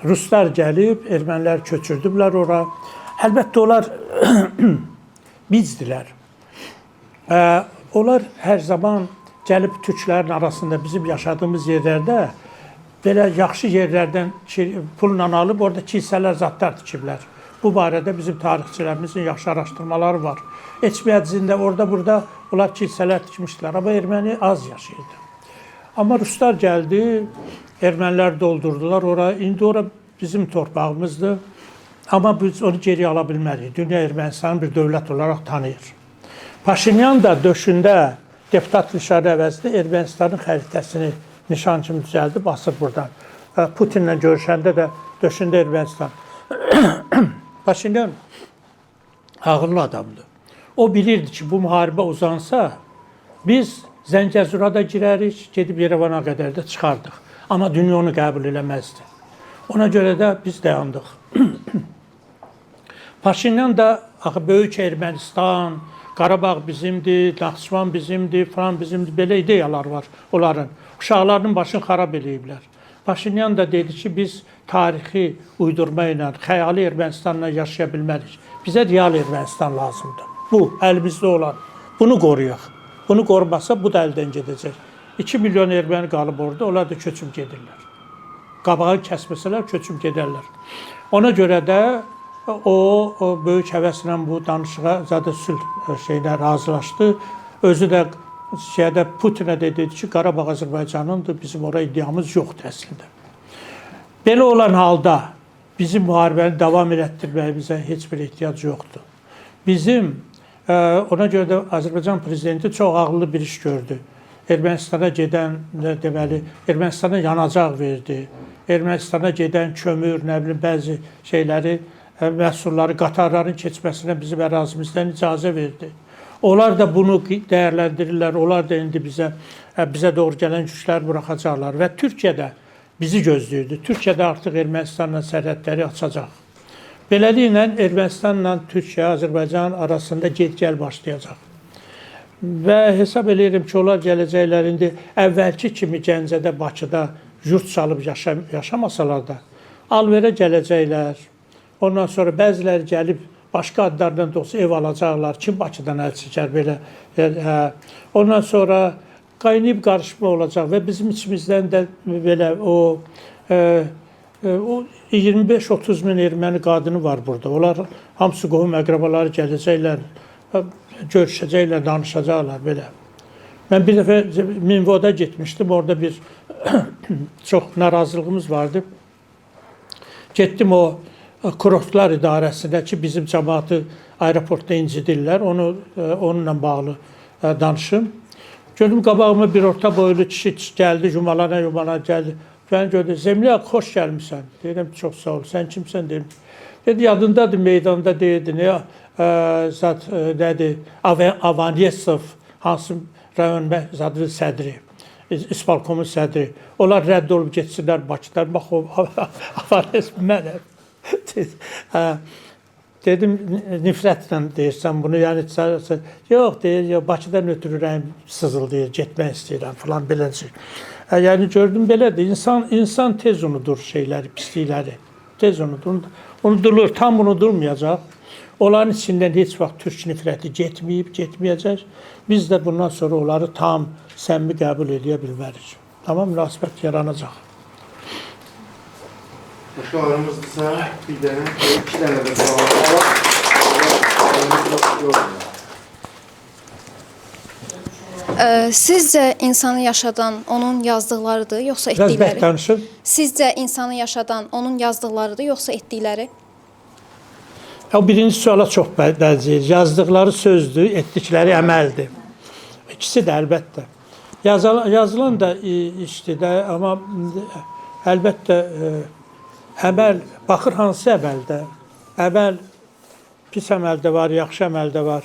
Ruslar gəlib, ermənilər köçürdüblər ora. Əlbəttə, onlar bizdilər. Onlar hər zaman gəlib türklərin arasında bizim yaşadığımız yerlərdə belə yaxşı yerlərdən pulla alıb orada kilsələr, zadlar tikiblər. Bu barədə bizim tarixçilərimizin yaxşı araşdırmaları var. Eçmiədzində orada-burada onlar kilsələr tikmişdilər, amma erməni az yaşayırdı. Amma ruslar gəldi, ermənilər doldurdular ora. İndi ora bizim torpağımızdır. Amma biz onu geri ala bilmərik. Dünya Ermənistanı bir dövlət olaraq tanıyır. Paşinyan da döşündə deputat nişanı əvəzində Ermənistanın xəritəsini nişan kimi düzəldi, basır buradan. Putinlə görüşəndə də döşündə Ermənistan. Paşinyan ağıllı adamdır. O bilirdi ki, bu müharibə uzansa, biz Zəngəzura da girərik, gedib Yerevana qədər də çıxardıq. Amma dünya onu qəbul eləməzdi. Ona görə də biz dayandıq. Paşinyan da Böyük Ermənistan, Qarabağ bizimdir, Naxçıvan bizimdir, falan bizimdir, belə ideyalar var onların. Uşaqlarının başını xarab eləyiblər. Paşinyan da dedi ki, biz tarixi uydurma ilə, xəyali Ermənistanla yaşaya bilmərik. Bizə real Ermənistan lazımdır. Bu, əlimizdə olan. Bunu qoruyaq. Bunu qorumasa bu da əldən gedəcək. 2 milyon erməni qalıb orada, onlar da köçüb gedirlər. Qabağı kəsməsələr, köçüb gedərlər. Ona görə də o böyük həvəslə bu danışığa zaten sülh şeylə razılaşdı. Özü də Putinə dedi ki, Qarabağ Azərbaycanındır, bizim oraya iddiamız yoxdur əslində. Belə olan halda bizim müharibəni davam etdirməyimizə heç bir ehtiyac yoxdur. Bizim, ona görə də Azərbaycan prezidenti çox ağıllı bir iş gördü. Ermənistana gedən, deməli, Ermənistana yanacaq verdi. Ermənistana gedən kömür, nə bilim, bəzi şeyləri, məhsulları, qatarların keçməsinə bizim ərazimizdən icazə verdi. Onlar da bunu dəyərləndirirlər, onlar da indi bizə doğru gələn güclər buraxacaqlar və Türkiyə də bizi gözləyirdi. Türkiyə də artıq Ermənistanla sərhədləri açacaq. Beləliklə, Ermənistanla Türkiyə, Azərbaycan arasında get-gəl başlayacaq. Və hesab edirəm ki, onlar gələcəklər indi əvvəlki kimi Gəncədə, Bakıda yurt salıb yaşamasalar da alverə gələcəklər. Ondan sonra bəziləri gəlib başqa adlarla da olsa ev alacaqlar. Kim Bakıdan əl çəkər belə. Ondan sonra qaynayıb qarışma olacaq və bizim içimizdən də belə o 25-30 min erməni qadını var burada. Onlar hamısı qohum əqrabaları gələcəklər, görüşəcəklər, danışacaqlar belə. Mən bir dəfə Minvoda getmişdim, orada bir çox narazılığımız vardı. Getdim o Kurortlar İdarəsində ki, bizim cəmaatı aeroportda incidirlər, onunla bağlı danışım. Gördüm, qabağıma bir orta boylu kişi gəldi, yumalana gəldi. Ben gördüm, Zemliya, xoş gəlmişsən. Deyirəm, çox sağ ol, sən kimsən? Deyirəm. Dedi, yadındadır, meydanda deyirdi, nədir, Avanesov, hansı rayon zadlı sədri, İspalkomun sədri. Onlar rədd olub geçsinlər Bakıdan, bax o Avanesov mənəm. Dedim, nifrətlə deyirsən bunu, yəni yox deyir, Bakıdan ötürü rəyim sızıldayır, getmək istəyirəm falan beləcək. Yəni gördüm belədir, insan tez unudur şeyləri, pislikləri, tez unudulur, tam unudulmayacaq. Onların içindən heç vaxt türk nifrəti getməyəcək. Biz də bundan sonra onları tam səmimi qəbul edə bilmərik. Tamam, münasibət yaranacaq. Başqa aramızdırsa bir dənə, iki dənə də sual var. Sizcə insanı yaşadan onun yazdıqlarıdır, yoxsa etdikləri? Biraz bək danışın. Sizcə insanı yaşadan onun yazdıqlarıdır, yoxsa etdikləri? Birinci suala çox bənzəyir. Yazdıqları sözdür, etdikləri əməldir. İkisi də əlbəttə. Yazılan da işdir də, amma əlbəttə əməl, baxır hansı əməldə? Əməl pis əməldə var, yaxşı əməldə var.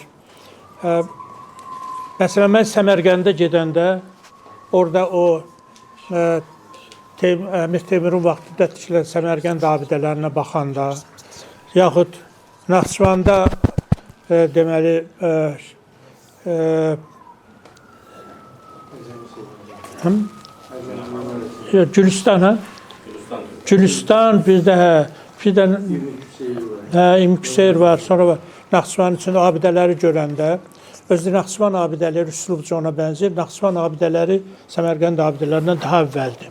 Məsələn, mən Səmərqəndə gedəndə, orada o Əmir Teymurun vaxtında tikilən Səmərqənd abidələrinə baxanda, yaxud Naxçıvanda deməli Gülüstan, bir də İmküseyir var, sonra var. Naxçıvanın içində abidələri görəndə Özü Naxçıvan abidələri üslubca ona bənzəyir. Naxçıvan abidələri Səmərqənd abidələrindən daha əvvəldir.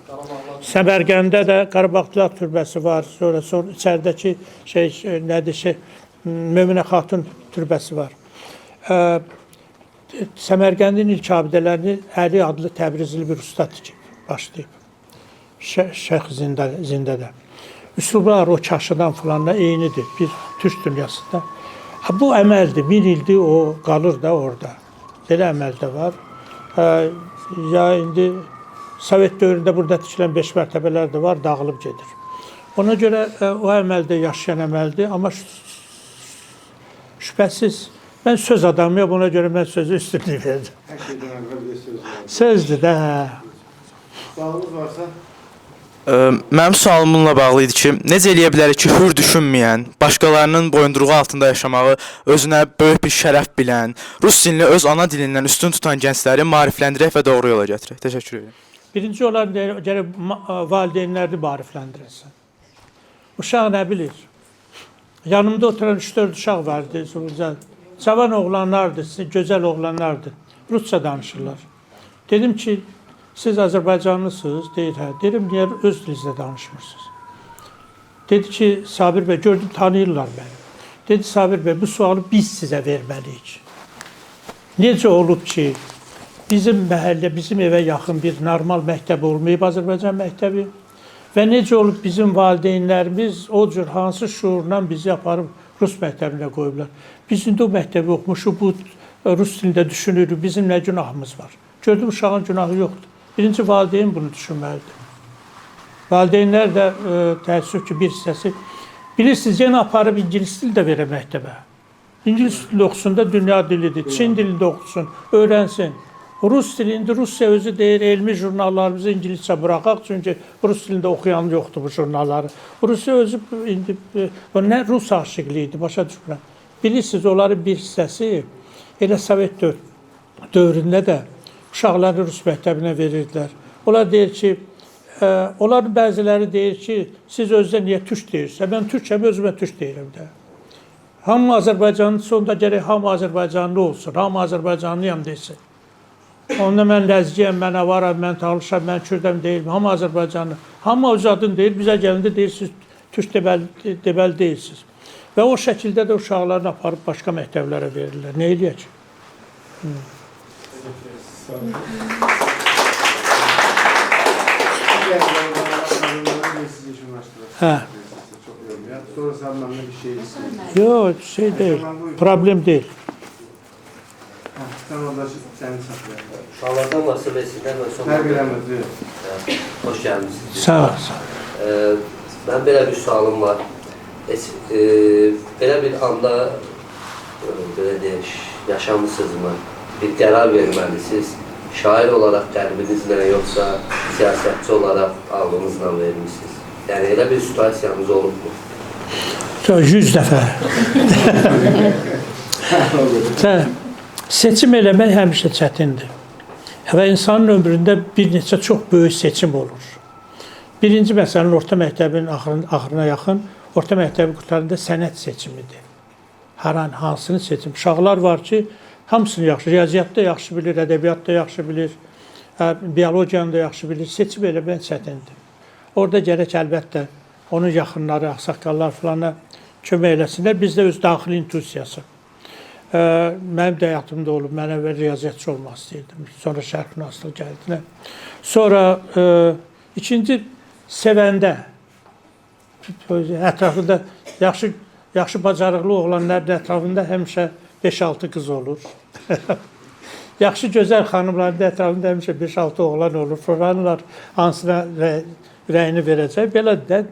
Səmərqəndə də Qarabağlılar türbəsi var. Sonra içəridəki Möminə Xatun türbəsi var. Səmərqəndin ilk abidələrini Əli adlı Təbrizli bir usta tikib, başlayıb. Şeyx Zindədə. Üslublar o çaşıdan filanla eynidir bir türk dünyasında. Bu əməldir, 1000 ildir o qalır da orada. Belə əməl də var. Ya indi Sovet dövründə burada tikilən 5 mərtəbələr də var, dağılıb gedir. Ona görə o əməldə yaşayan əməldir, amma şübhəsiz mən söz adamıyam, ona görə mən sözü üstünlük verdim. Hər şeydən əvvəl bir söz. Sözdür də, hə. Sualınız varsa? Mənim sualım bununla bağlı idi ki, necə eləyə bilərik ki, hür düşünməyən, başqalarının boyunduruğu altında yaşamağı özünə böyük bir şərəf bilən, rus dilini öz ana dilindən üstün tutan gəncləri maarifləndirək və doğru yola gətirək. Təşəkkür edirəm. Birinci olan gərək valideynləri maarifləndirəsən. Uşaq nə bilir? Yanımda oturan 3-4 uşaq vardı, cavan oğlanlardır, gözəl oğlanlardır. Rusça danışırlar. Dedim ki, siz Azərbaycanlısınız, deyir, hə. Dedim, niyə öz dilinizdə danışmırsınız? Dedi ki, Sabir bəy, gördüm, tanıyırlar məni. Dedi, Sabir bəy, bu sualı biz sizə verməliyik. Necə olub ki, bizim məhəllə, bizim evə yaxın bir normal məktəb olmayıb, Azərbaycan məktəbi və necə olub bizim valideynlərimiz o cür hansı şuurla bizi aparıb Rus məktəbinə qoyublar. Biz indi o məktəbi oxumuşuq, bu Rus dilində düşünürük, bizim nə günahımız var? Gördüm, uşağın günahı yoxdur. Birinci valideyn bunu düşünməlidir. Valideynlər də təəssüf ki, bir hissəsi bilirsiniz, yenə aparıb ingilis dili də verə məktəbə. İngilis dilində oxusun da dünya dilidir, Çin dilində oxusun, öyrənsin. Rus dilində, Rusya özü deyir, elmi jurnallarımızı ingiliscə buraxaq, çünki Rus dilində oxuyan yoxdur bu jurnalları. Rusya özü indi, nə Rus aşıqlığı idi, başa düşmürəm. Bilirsiniz, onların bir hissəsi elə Sovet dövründə də uşaqları Rus məktəbinə verirdilər. Onlar deyir ki, onların bəziləri deyir ki, siz özdə niyə türk deyirsiniz? Mən türkəm, özümə türk deyirəm də. Hamı Azərbaycanlısı, onda gərək hamı Azərbaycanlı olsun, hamı Azərbaycanlıyam desin. Onda mən ləzgiyəm, mən avaram, mən talışam, mən kürdəm deyilməm, hamı Azərbaycanlı. Hamı öz adını deyir, bizə gəlində deyirsiniz, türk deməli deyilsiniz. Və o şəkildə də uşaqlarını aparıb başqa məktəblərə verirlər. Nə eləyək? Hə. Sonra sen benden bir şey istiyorsun. Yok, şey değil, problem değil. Sen orada seni sakla. Uşaqlardan varsa besinlər və sonra... Hər birəmiz, deyil. Hoş gəlmişsiniz. Sağ ol. Mən belə bir sualım var. Belə bir anda, belə deyək, yaşamısınızmı? Bir qərar verməlisiniz. Şair olaraq qəlbinizlə, yoxsa siyasətçi olaraq ağlınızla vermişsiniz. Yəni, elə bir situasiyanız olubmu? 100 dəfə. Seçim eləmək həmişə çətindir. Və insanın ömründə bir neçə çox böyük seçim olur. Birinci məsələn, orta məktəbin axırına yaxın, orta məktəbi qurtarında sənət seçimidir. Hər an hansını seçim. Uşaqlar var ki, hamısını yaxşı, riyaziyyat da yaxşı bilir, ədəbiyyat da yaxşı bilir, biologiyanı da yaxşı bilir. Seçim eləmək çətindir. Orada gərək əlbəttə onun yaxınları, ağsaqqallar filanla kömək eləsinlər. Bizdə öz daxili intuisiyası. Mənim də həyatımda olub, mən əvvəl riyaziyyatçı olmaq istəyirdim. Sonra şərqşünaslıq gəldi. Sonra ikinci sevəndə, ətrafında yaxşı bacarıqlı oğlanların ətrafında həmişə 5-6 qız olur. Yaxşı gözəl xanımların ətrafında həmişə 5-6 oğlan olur. Soranlar hansına rəyini verəcək. Belə də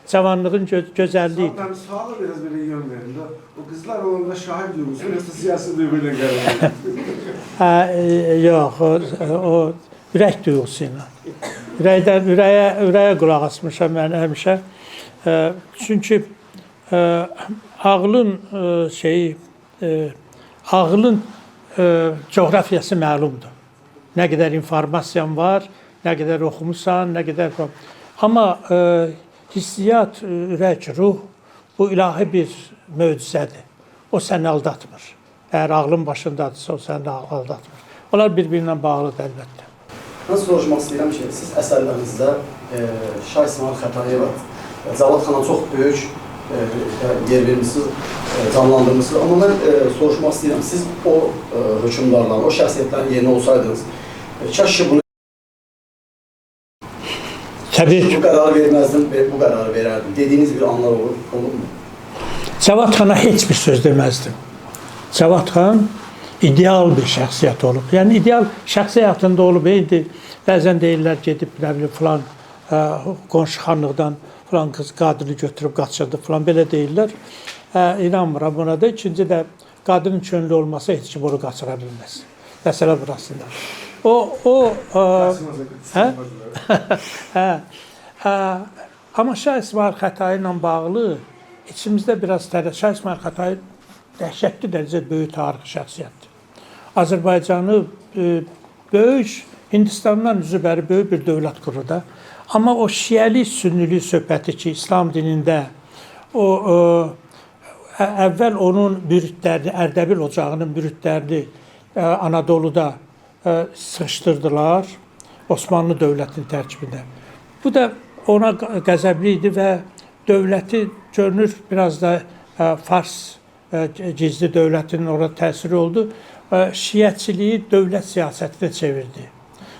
cavanlığın gözəlliyidir. Ben sağla biraz böyle yön verin de. O kızlar olanda şahit duygusu, yoksa siyasi duyguyla geldi. Yox, o ürək duyğusu ilə. Ürəyə qulaq asmışam mən həmişə. Çünki ağlın ağlın coğrafiyası məlumdur. Nə qədər informasiyan var, nə qədər oxumusan, nə qədər... Amma hissiyat, ürək, ruh bu ilahi bir möcüzədir. O səni aldatmır. Əgər ağlın başındadırsa, o səni aldatmır. Onlar bir-birindən bağlıdır əlbəttə. Mən soruşmaq istəyirəm ki, siz əsərlərinizdə Şah İsmail Xətayeva, Cavad xana çox böyük yer vermişsiniz, canlandırmışsınız. Amma mən soruşmaq istəyirəm, siz o hökümdarların, o şəxsiyyətlərin yerinə olsaydınız, kaş ki bunu bu qərarı verməzdim, bu qərarı verərdim. Dediyiniz bir anlar olurmu? Cavad xana heç bir söz deməzdim. Cavad xan ideal bir şəxsiyyət olub. Yəni ideal şəxsi həyatında olub. İndi bəzən deyirlər gedib, nə bilim, filan qonşu xanlıqdan filan qız qadını götürüb qaçırdı filan, belə deyirlər. İnanmıram buna da. İkinci də qadının könlü olmasa heç kim onu qaçıra bilməz. Məsələ burasında. Amma Şah İsmail Xətai ilə bağlı içimizdə biraz Şah İsmail Xətai dəhşətli dərəcə böyük tarixi şəxsiyyətdir. Azərbaycanı böyük, Hindistandan üzü bəri böyük bir dövlət qurur da. Amma o şiəlik, sünnilik söhbəti ki, İslam dinində əvvəl onun müridlərini, Ərdəbil ocağının müridlərini Anadoluda sıxışdırdılar Osmanlı dövlətinin tərkibində. Bu da ona qəzəbli idi və dövləti görünür biraz da Fars gizli dövlətinin orada təsiri oldu. Şiəçiliyi dövlət siyasətinə çevirdi.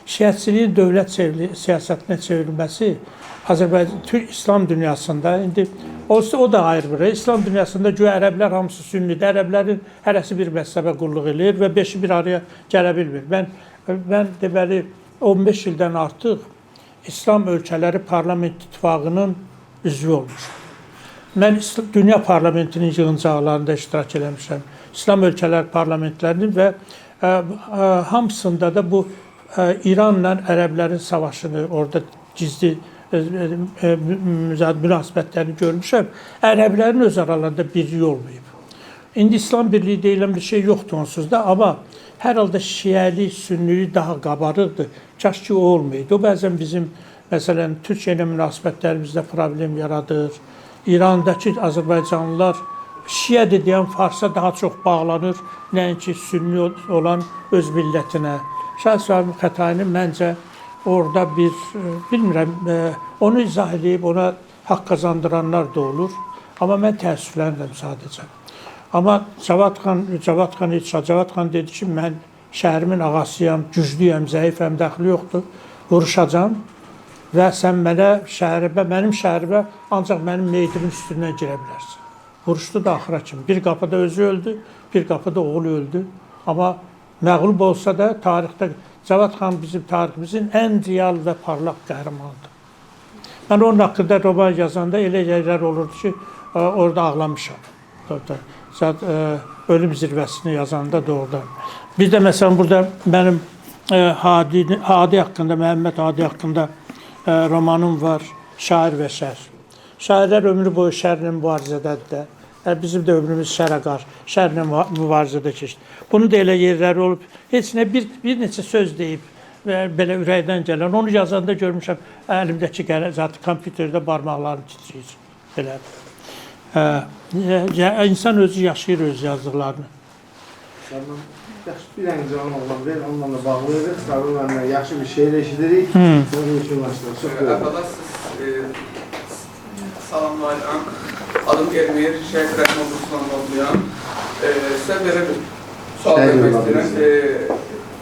Şiəçiliyin dövlət siyasətinə çevrilməsi Azərbaycan, Türk İslam dünyasında, indi o da ayrılır. İslam dünyasında güya ərəblər hamısı sünnidir, ərəblərin hərəsi bir məzhəbə qulluq edir və beşi bir araya gələ bilmir. Mən deməli 15 ildən artıq İslam ölkələri parlament ittifaqının üzvü olmuşam. Mən dünya parlamentinin yığıncaqlarında iştirak eləmişəm. İslam ölkələr parlamentlərinin və hamısında da bu İranla ərəblərin savaşını, orada gizli münasibətlərini görmüşəm. Ərəblərin öz aralarında birliyi olmayıb. İndi İslam birliyi deyilən bir şey yoxdur onsuz da, amma hər halda şiəlik, sünnilik daha qabarıqdır. Kaş ki o olmayıb. O bəzən bizim, məsələn, Türkiyə ilə münasibətlərimizdə problem yaradır. İrandakı Azərbaycanlılar şiədir deyən Farsa daha çox bağlanır, nəinki sünni olan öz millətinə. Şah İsmail Xətainin məncə orada bilmirəm, onu izah edib, ona haqq kazandıranlar da olur. Amma mən təəssüflənirəm sadəcə. Amma Cavad xan dedi ki, mən şəhərimin ağasıyam, güclüyəm, zəifəm, dəxli yoxdur, vuruşacam və sən mənim şəhərimə ancaq mənim meydimin üstündən girə bilərsin. Vuruşdu da axıra kimi. Bir qapıda özü öldü, bir qapıda oğlu öldü. Amma məğlub olsa da tarixdə Cavad xan bizim tariximizin ən real və parlaq qəhrəmanıdır. Mən onun haqqında roman yazanda elə yerlər olurdu ki, orada ağlamışam. Ölüm zirvəsini yazanda da orada. Bir də məsələn burada mənim Hadi haqqında, Məhəmməd Hadi haqqında romanım var, Şair və Şər. Şairlər ömrü boyu şərlə mübarizədədir. Bizim də ömrümüz şərlə mübarizədə keçdi. Bunun da elə yerləri olub, heç nə bir neçə söz deyib, belə ürəkdən gələn. Onu yazanda görmüşəm, əlimdəki zaten kompüterdə barmaqlarını titrəyir. İnsan özü yaşayır öz yazdıqlarını. Bir dənə cavan oğlan ver, onunla da bağlayırıq. Sarı mənlə yaxşı bir şeir eşidirik. Onu yekunlaşdırıq. Çox Əvvəla salamlayıram. Adım Elmir, Şeyh Rəhmət Ruslanlıyam. Sizə belə bir sual vermək istəyirəm.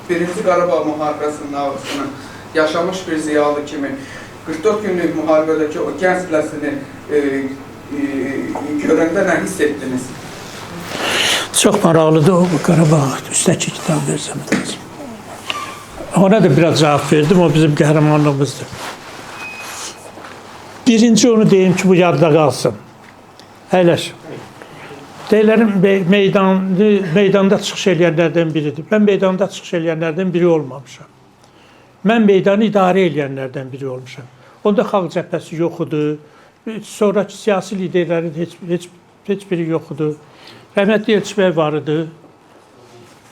Birinci Qarabağ müharibəsinin ağrısını yaşamış bir ziyalı kimi 44 günlük müharibədəki o gənc nəslini görəndə nə hiss etdiniz? Çox maraqlıdır o Qarabağ üstəki kitab versəm lazım. Ona da biraz cavab verdim, o bizim qəhrəmanlığımızdır. Birinci onu deyim ki, bu yadda qalsın. Əyləş. Deyirlərim, meydanda çıxış eləyənlərdən biridir. Mən meydanda çıxış eləyənlərdən biri olmamışam. Mən meydanı idarə eləyənlərdən biri olmuşam. Onda xalq cəbhəsi yoxudur. Sonraki siyasi liderlərin heç biri yoxudur. Rəhmətli Elçi bəy var idi.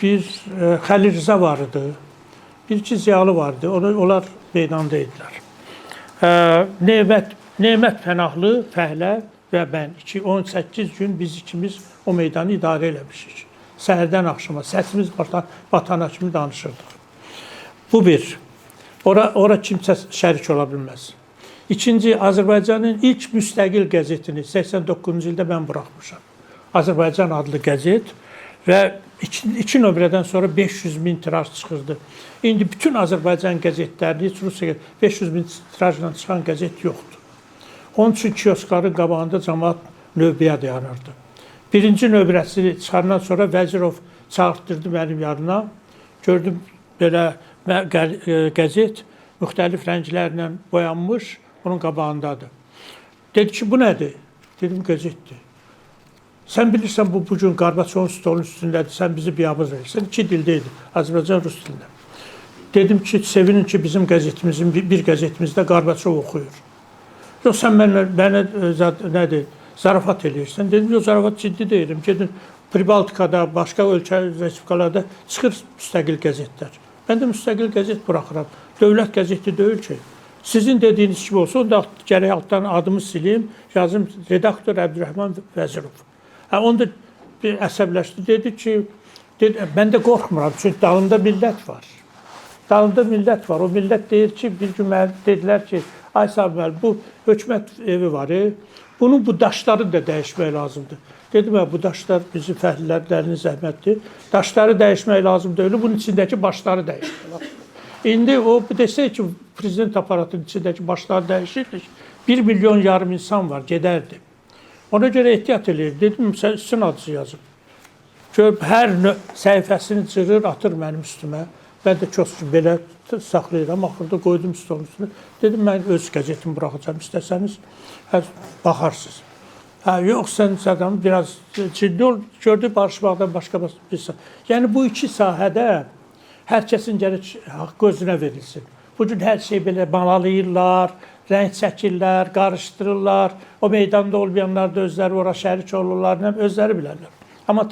Bir Xəlil Rza var idi. Bir-iki ziyalı var idi. Onlar meydanda idilər. Nemət Pənahlı, Fəhlə və mən 18 gün biz ikimiz o meydanı idarə eləmişik. Səhərdən axşama səsimiz batana kimi danışırdıq. Bu bir. Ora kimsə şərik ola bilməz. İkinci, Azərbaycanın ilk müstəqil qəzetini 89-cu ildə mən buraxmışam. Azərbaycan adlı qəzet və 2 nömrədən sonra 500.000 tiraj çıxırdı. İndi bütün Azərbaycan qəzetlərini, heç Rusiya 500.000 tirajla çıxan qəzet yoxdur. Onun üçün kioskların qabağında cəmaat növbəyə dayanırdı. Birinci nömrəsi çıxandan sonra Vəzirov çağırtdırdı mənim yanına. Gördüm belə qəzet müxtəlif rənglərlə boyanmış, onun qabağındadır. Dedi ki, bu nədir? Dedim, qəzetdir. Sən bilirsən, bu gün Qarbaçovun stolun üstündədir, sən bizi biabız verirsən. 2 dildə idi, Azərbaycan, Rus dilində. Dedim ki, sevinin ki, bizim qəzetimizin, bir qəzetimizdə Qarbaçov oxuyur. Yox, sən mənə nədir, zarafat eləyirsən. Dedim, yox, zarafat ciddi deyirəm. Gedin, Pribaltikada, başqa ölkə respublikalarda çıxır müstəqil qəzetlər. Mən də müstəqil qəzet buraxıram. Dövlət qəzeti deyil ki. Sizin dediyiniz kimi olsa, onda gərək altdan adımı silim, yazım redaktor Əbdürrəhman Vəzirov. Onda bir əsəbləşdi, dedi ki, mən də qorxmuram, çünki dalında millət var. Dalında millət var. O millət deyir ki, bir gün mənə dedilər ki, ay Sabir, bu hökumət evi var, bunun bu daşları da dəyişmək lazımdır. Dedim, bu daşlar bizim fəhlilərinin zəhmətdir. Daşları dəyişmək lazım deyil, bunun içindəki başları dəyişmək lazımdır. İndi o desək ki, prezident aparatının içindəki başları dəyişirdi, 1,5 milyon insan var, gedərdi. Ona görə ehtiyat eləyir. Dedim, sən üstün adısı yazım. Hər səhifəsini cırır, atır mənim üstümə. Mən də çox belə saxlayıram, axırda qoydum stolun üstünə. Dedim, mən öz qəzetimi buraxacağım, istəsəniz baxarsınız. Yox, sən adam biraz ciddi ol, gördü barışmaqdan başqa bir sahə. Yəni, bu iki sahədə hər kəsin gərək haqqı özünə verilsin. Bugün hər şey belə balalayırlar, rəng çəkirlər, qarışdırırlar. O meydanda olmayanlar da özləri ora şərik olurlar, özləri bilərlər. Amma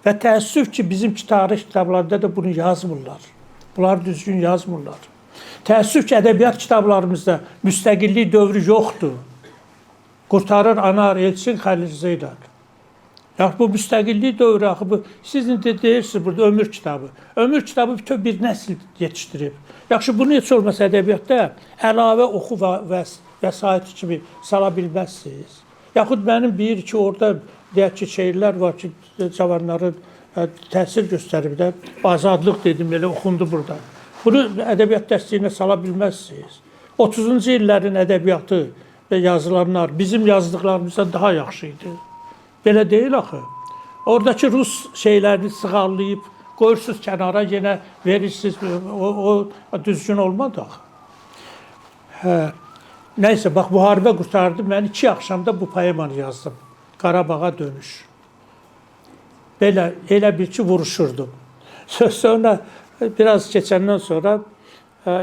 və təəssüf ki, bizimki tarix kitablarında da bunu yazmırlar. Bunlar düzgün yazmırlar. Təəssüf ki, ədəbiyyat kitablarımızda müstəqillik dövrü yoxdur. Qurtarır Anar, Elçin, Xəlil Zeydar. Yaxşı, bu müstəqillik dövrü, sizin də deyirsiniz burada ömür kitabı. Ömür kitabı bütün bir nəsil yetişdirib. Yaxşı, bunu heç olmasa ədəbiyyatda əlavə oxu və vəsait kimi sala bilməzsiniz. Yaxud mənim bir ki, orada deyək ki, şeirlər var ki, cavanların təsir göstərib də, azadlıq dedim, elə oxundu burada. Bunu ədəbiyyat dəstəyinə sala bilməzsiniz. 30-cu illərin ədəbiyyatı və yazılanlar bizim yazdıqlarımızdan daha yaxşı idi. Belə deyil axı. Oradakı Rus şeylərini sığallayıb, qoyursunuz kənara, yenə verirsiniz, o düzgün olmadı axı. Nəysə, bax, müharibə qurtardı, mən 2 axşamda bu poemanı yazdım. Qarabağa dönüş. Belə, elə bir ki, vuruşurdum. Sonra, biraz keçəndən sonra,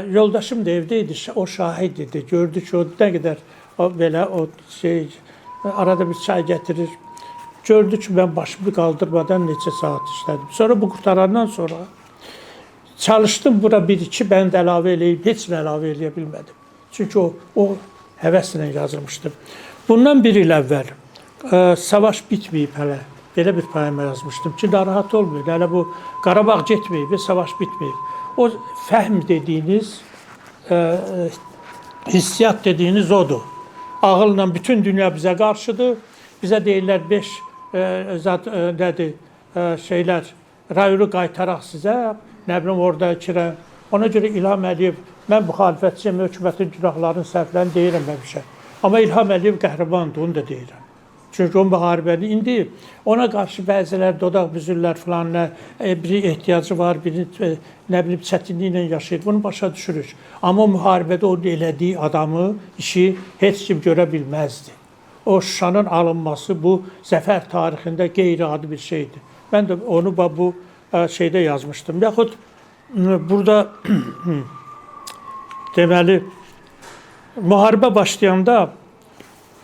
yoldaşım da evdə idi, o şahid idi, gördü ki, o nə qədər belə, o şey, arada bir çay gətirir. Gördü ki, mən başımı qaldırmadan neçə saat işlədim. Sonra bu qurtarandan sonra çalışdım, bura 1-2 bənd əlavə eləyib, heç nə əlavə eləyə bilmədim. Çünki o həvəslə yazılmışdı. Bundan 1 il əvvəl savaş bitməyib hələ. Belə bir poema yazmışdım ki, narahat olmayın. Hələ bu Qarabağ getməyib və savaş bitməyib. O fəhm dediyiniz, hissiyat dediyiniz odur. Ağılla bütün dünya bizə qarşıdır. Bizə deyirlər 5 nədir, şeylər, rayonu qaytaraq sizə, nə bilim, orada kirə. Ona görə İlham Əliyev, mən müxalifətçiyəm, hökumətin günahlarının səhvlərini deyirəm həmişə. Amma İlham Əliyev qəhrəmandır, onu da deyirəm. Çünki o müharibəni indi ona qarşı bəzilər dodaq büzürlər filan, bir ehtiyacı var, bir nə bilim çətinliklə yaşayır. Bunu başa düşürük. Amma o müharibədə onun elədiyi adamı, işi heç kim görə bilməzdi. O Şuşanın alınması bu zəfər tarixində qeyri-adi bir şeydir. Mən də onu bu şeydə yazmışdım. Yaxud burada deməli müharibə başlayanda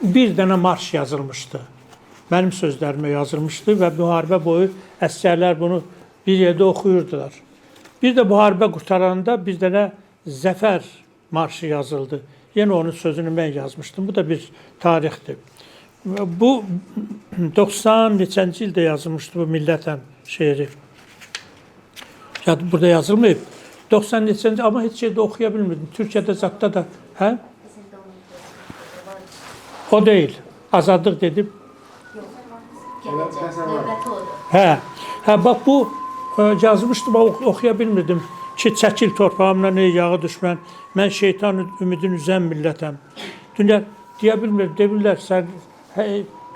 bir dənə marş yazılmışdı. Mənim sözlərimə yazılmışdı və müharibə boyu əsgərlər bunu bir yerdə oxuyurdular. Bir də müharibə qurtaranda bir dənə zəfər marşı yazıldı. Yenə onun sözünü mən yazmışdım. Bu da bir tarixdir. Bu 90 neçənci ildə yazılmışdı bu millətən şeiri. Burada yazılmayıb. 90 neçənci amma heç şeydə oxuya bilmirdim. Türkiyədə zətdə də, hə? O deyil. Azadlıq dedim. Hə, bax bu yazmışdım, oxuya bilmirdim ki, çəkil torpağımla ey yağı düşmən, mən şeytan ümidin üzən millətəm. Dünya deyə bilmirəm, demirlər, sən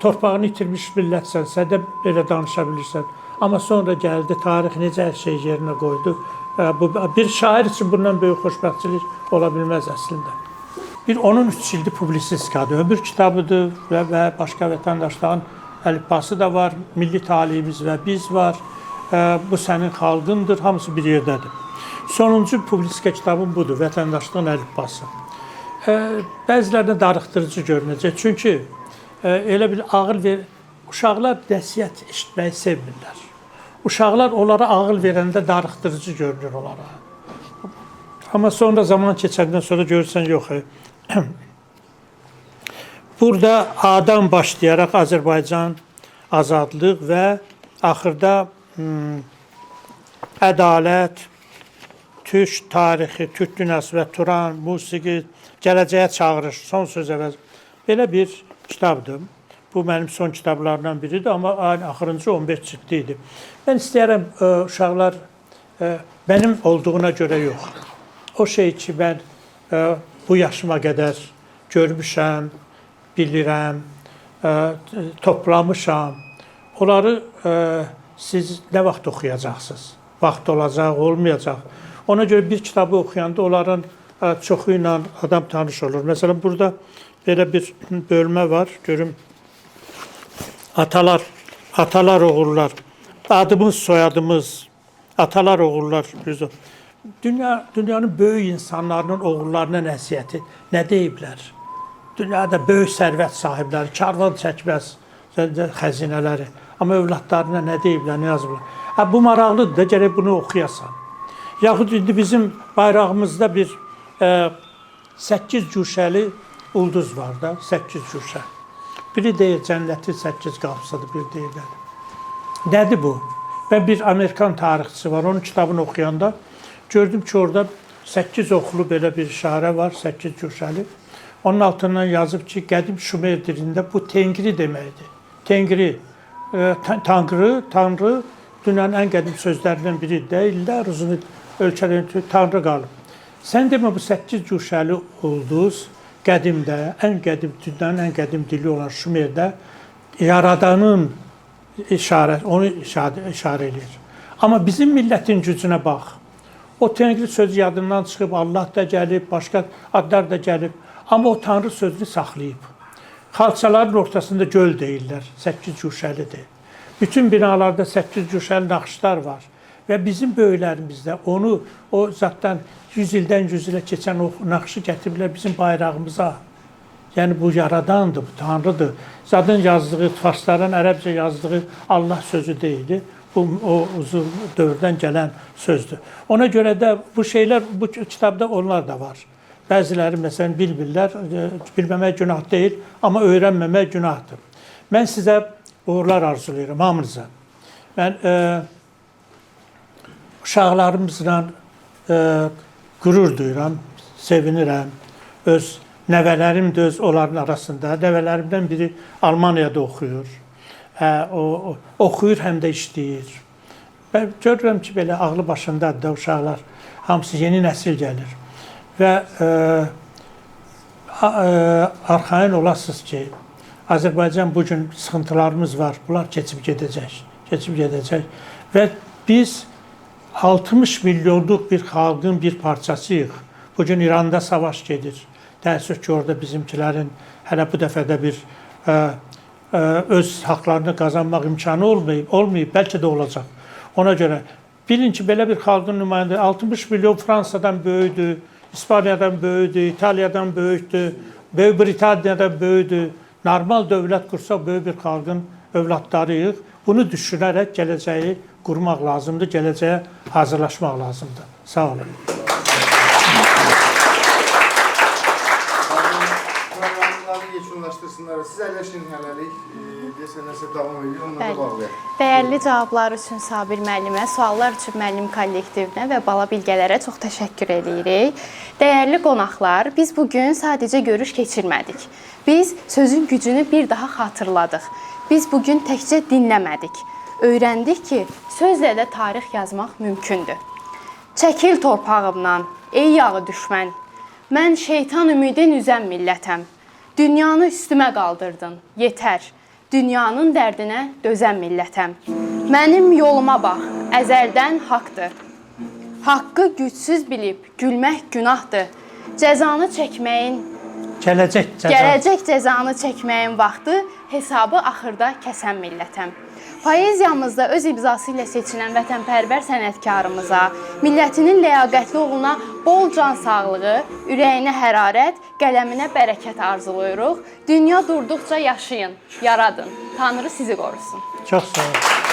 torpağını itirmiş millətsən, sən də belə danışa bilirsən. Amma sonra gəldi, tarix necə hər şey yerinə qoydu. Bir şair üçün bundan böyük xoşbəxtçilik ola bilməz əslində. Bir 13 ildir publisistikadır, ömür kitabıdır və başqa vətəndaşların əlifbası da var, milli talihimiz və biz var. Bu sənin xalqındır, hamısı bir yerdədir. Sonuncu publistika kitabım budur, vətəndaşlığın əlifbası. Bəzilərdə darıxdırıcı görünəcək, çünki elə bir ağıl verir, uşaqlar nəsihət eşitməyi sevmirlər. Uşaqlar onlara ağıl verəndə darıxdırıcı görünür onlara. Amma sonra zaman keçəndən sonra görürsən, yox. Burada A-dan başlayaraq Azərbaycan, azadlıq və axırda ədalət, türk tarixi, türk dünyası və Turan, musiqi, gələcəyə çağırış, son söz əvəz. Belə bir kitabdır. Bu mənim son kitablarından biridir, amma axırıncı 15 ciddi idi. Mən istəyərəm uşaqlar mənim olduğuna görə yox. O şey ki, mən bu yaşıma qədər görmüşəm, bilirəm, toplamışam. Onları siz nə vaxt oxuyacaqsınız? Vaxt olacaq, olmayacaq. Ona görə bir kitabı oxuyanda onların çoxu ilə adam tanış olur. Məsələn, burada belə bir bölmə var, görüm. Atalar, oğullar, adımız, soyadımız, atalar, oğullar. Dünyanın böyük insanlarının oğullarına nəsihəti nə deyiblər? Dünyada böyük sərvət sahibləri, karvan çəkməz xəzinələri. Amma övladlarına nə deyiblər, nə yazıblar? Bu maraqlıdır da, gərək bunu oxuyasan. Yaxud indi bizim bayrağımızda bir 8 cuşəli ulduz var da, 8 cuşə. Biri deyir, cənnətin 8 qapısıdır, biri deyirlər. Nədir bu? Ben bir Amerikan tarixçisi var, onun kitabını oxuyanda gördüm ki, orada 8 oxlu belə bir işarə var, 8 cuşəli. Onun altından yazıb ki, qədim Şumer dilində bu Tengri deməkdir. Tengri, Tanrı, dünyanın ən qədim sözlərindən biri deyirlər, uzun ölkələrində Tanrı qalıb. Sən demə bu 8 cuşəli ulduz qədimdə, dünyanın ən qədim dili olan Şumerdə Yaradanın onu işarə edir. Amma bizim millətin gücünə bax. O Tengri sözü yadından çıxıb, Allah da gəlib, başqa adlar da gəlib. Amma o Tanrı sözünü saxlayıb. Xalçaların ortasında göl deyirlər, 8 cuşəlidir. Bütün binalarda 8 cuşəli naxışlar var. Və bizim böyüklərimizdə onu, o zatdan 100 ildən 100 ilə keçən o naxışı gətiriblər bizim bayrağımıza. Yəni bu yaradandır, bu Tanrıdır. Zaten yazdığı, farsların ərəbcə yazdığı Allah sözü deyildi. Bu o uzun dövrdən gələn sözdür. Ona görə də bu şeylər, bu kitabda onlar da var. Bəziləri məsələn bilmirlər, bilməmək günah deyil, amma öyrənməmək günahdır. Mən sizə uğurlar arzulayıram, hamınıza. Mən uşaqlarımızla qürur duyuram, sevinirəm. Öz nəvələrim də öz onların arasında. Nəvələrimdən biri Almaniyada oxuyur. O oxuyur, həm də işləyir. Ben görürəm ki, belə ağlı başındadır da uşaqlar. Hamısı yeni nəsil gəlir. Və arxayın olasınız ki, Azərbaycan bugün sıxıntılarımız var. Bunlar keçib gedəcək. Və biz 60 milyonluq bir xalqın bir parçasıyıq. Bugün İranda savaş gedir. Təəssüf ki, orada bizimkilərin hələ bu dəfədə bir öz haqlarını qazanmaq imkanı olmayıb, bəlkə də olacaq. Ona görə bilin ki, belə bir xalqın nümayəndə 60 milyon Fransadan böyüdür, İspaniyadan böyüdür, İtaliyadan böyükdür, Böyük Britaniyadan böyüdür. Normal dövlət qursa böyük bir xalqın övladlarıyıq. Bunu düşünərək gələcəyi qurmaq lazımdır, gələcəyə hazırlaşmaq lazımdır. Sağ olun. cavablarını yekunlaşdırsınlar. Siz əyləşin hələlik, desən nəsə davam edir, onlara bağlayaq. Dəyərli cavablar üçün Sabir müəllimə, suallar üçün müəllim kollektivinə və Bala Bilgələrə çox təşəkkür edirik. Dəyərli qonaqlar, biz bugün sadəcə görüş keçirmədik. Biz sözün gücünü bir daha xatırladıq. Biz bugün təkcə dinləmədik. Öyrəndik ki, sözlə də tarix yazmaq mümkündür. Çəkil torpağımdan, ey yağı düşmən. Mən şeytan ümidin üzən millətəm. Dünyanı üstümə qaldırdın, yetər. Dünyanın dərdinə dözən millətəm. Mənim yoluma bax, əzəldən haqdır. Haqqı gücsüz bilib, gülmək günahdır. Cəzanı çəkməyin, gələcək cəzanı çəkməyin vaxtı hesabı axırda kəsən millətəm. Poeziyamızda öz imzası ilə seçilən vətənpərvər sənətkarımıza, millətinin ləyaqətli oğluna bol can sağlığı, ürəyinə hərarət, qələminə bərəkət arzuluyuruq. Dünya durduqca yaşayın, yaradın. Tanrı sizi qorusun. Çox sağ olun.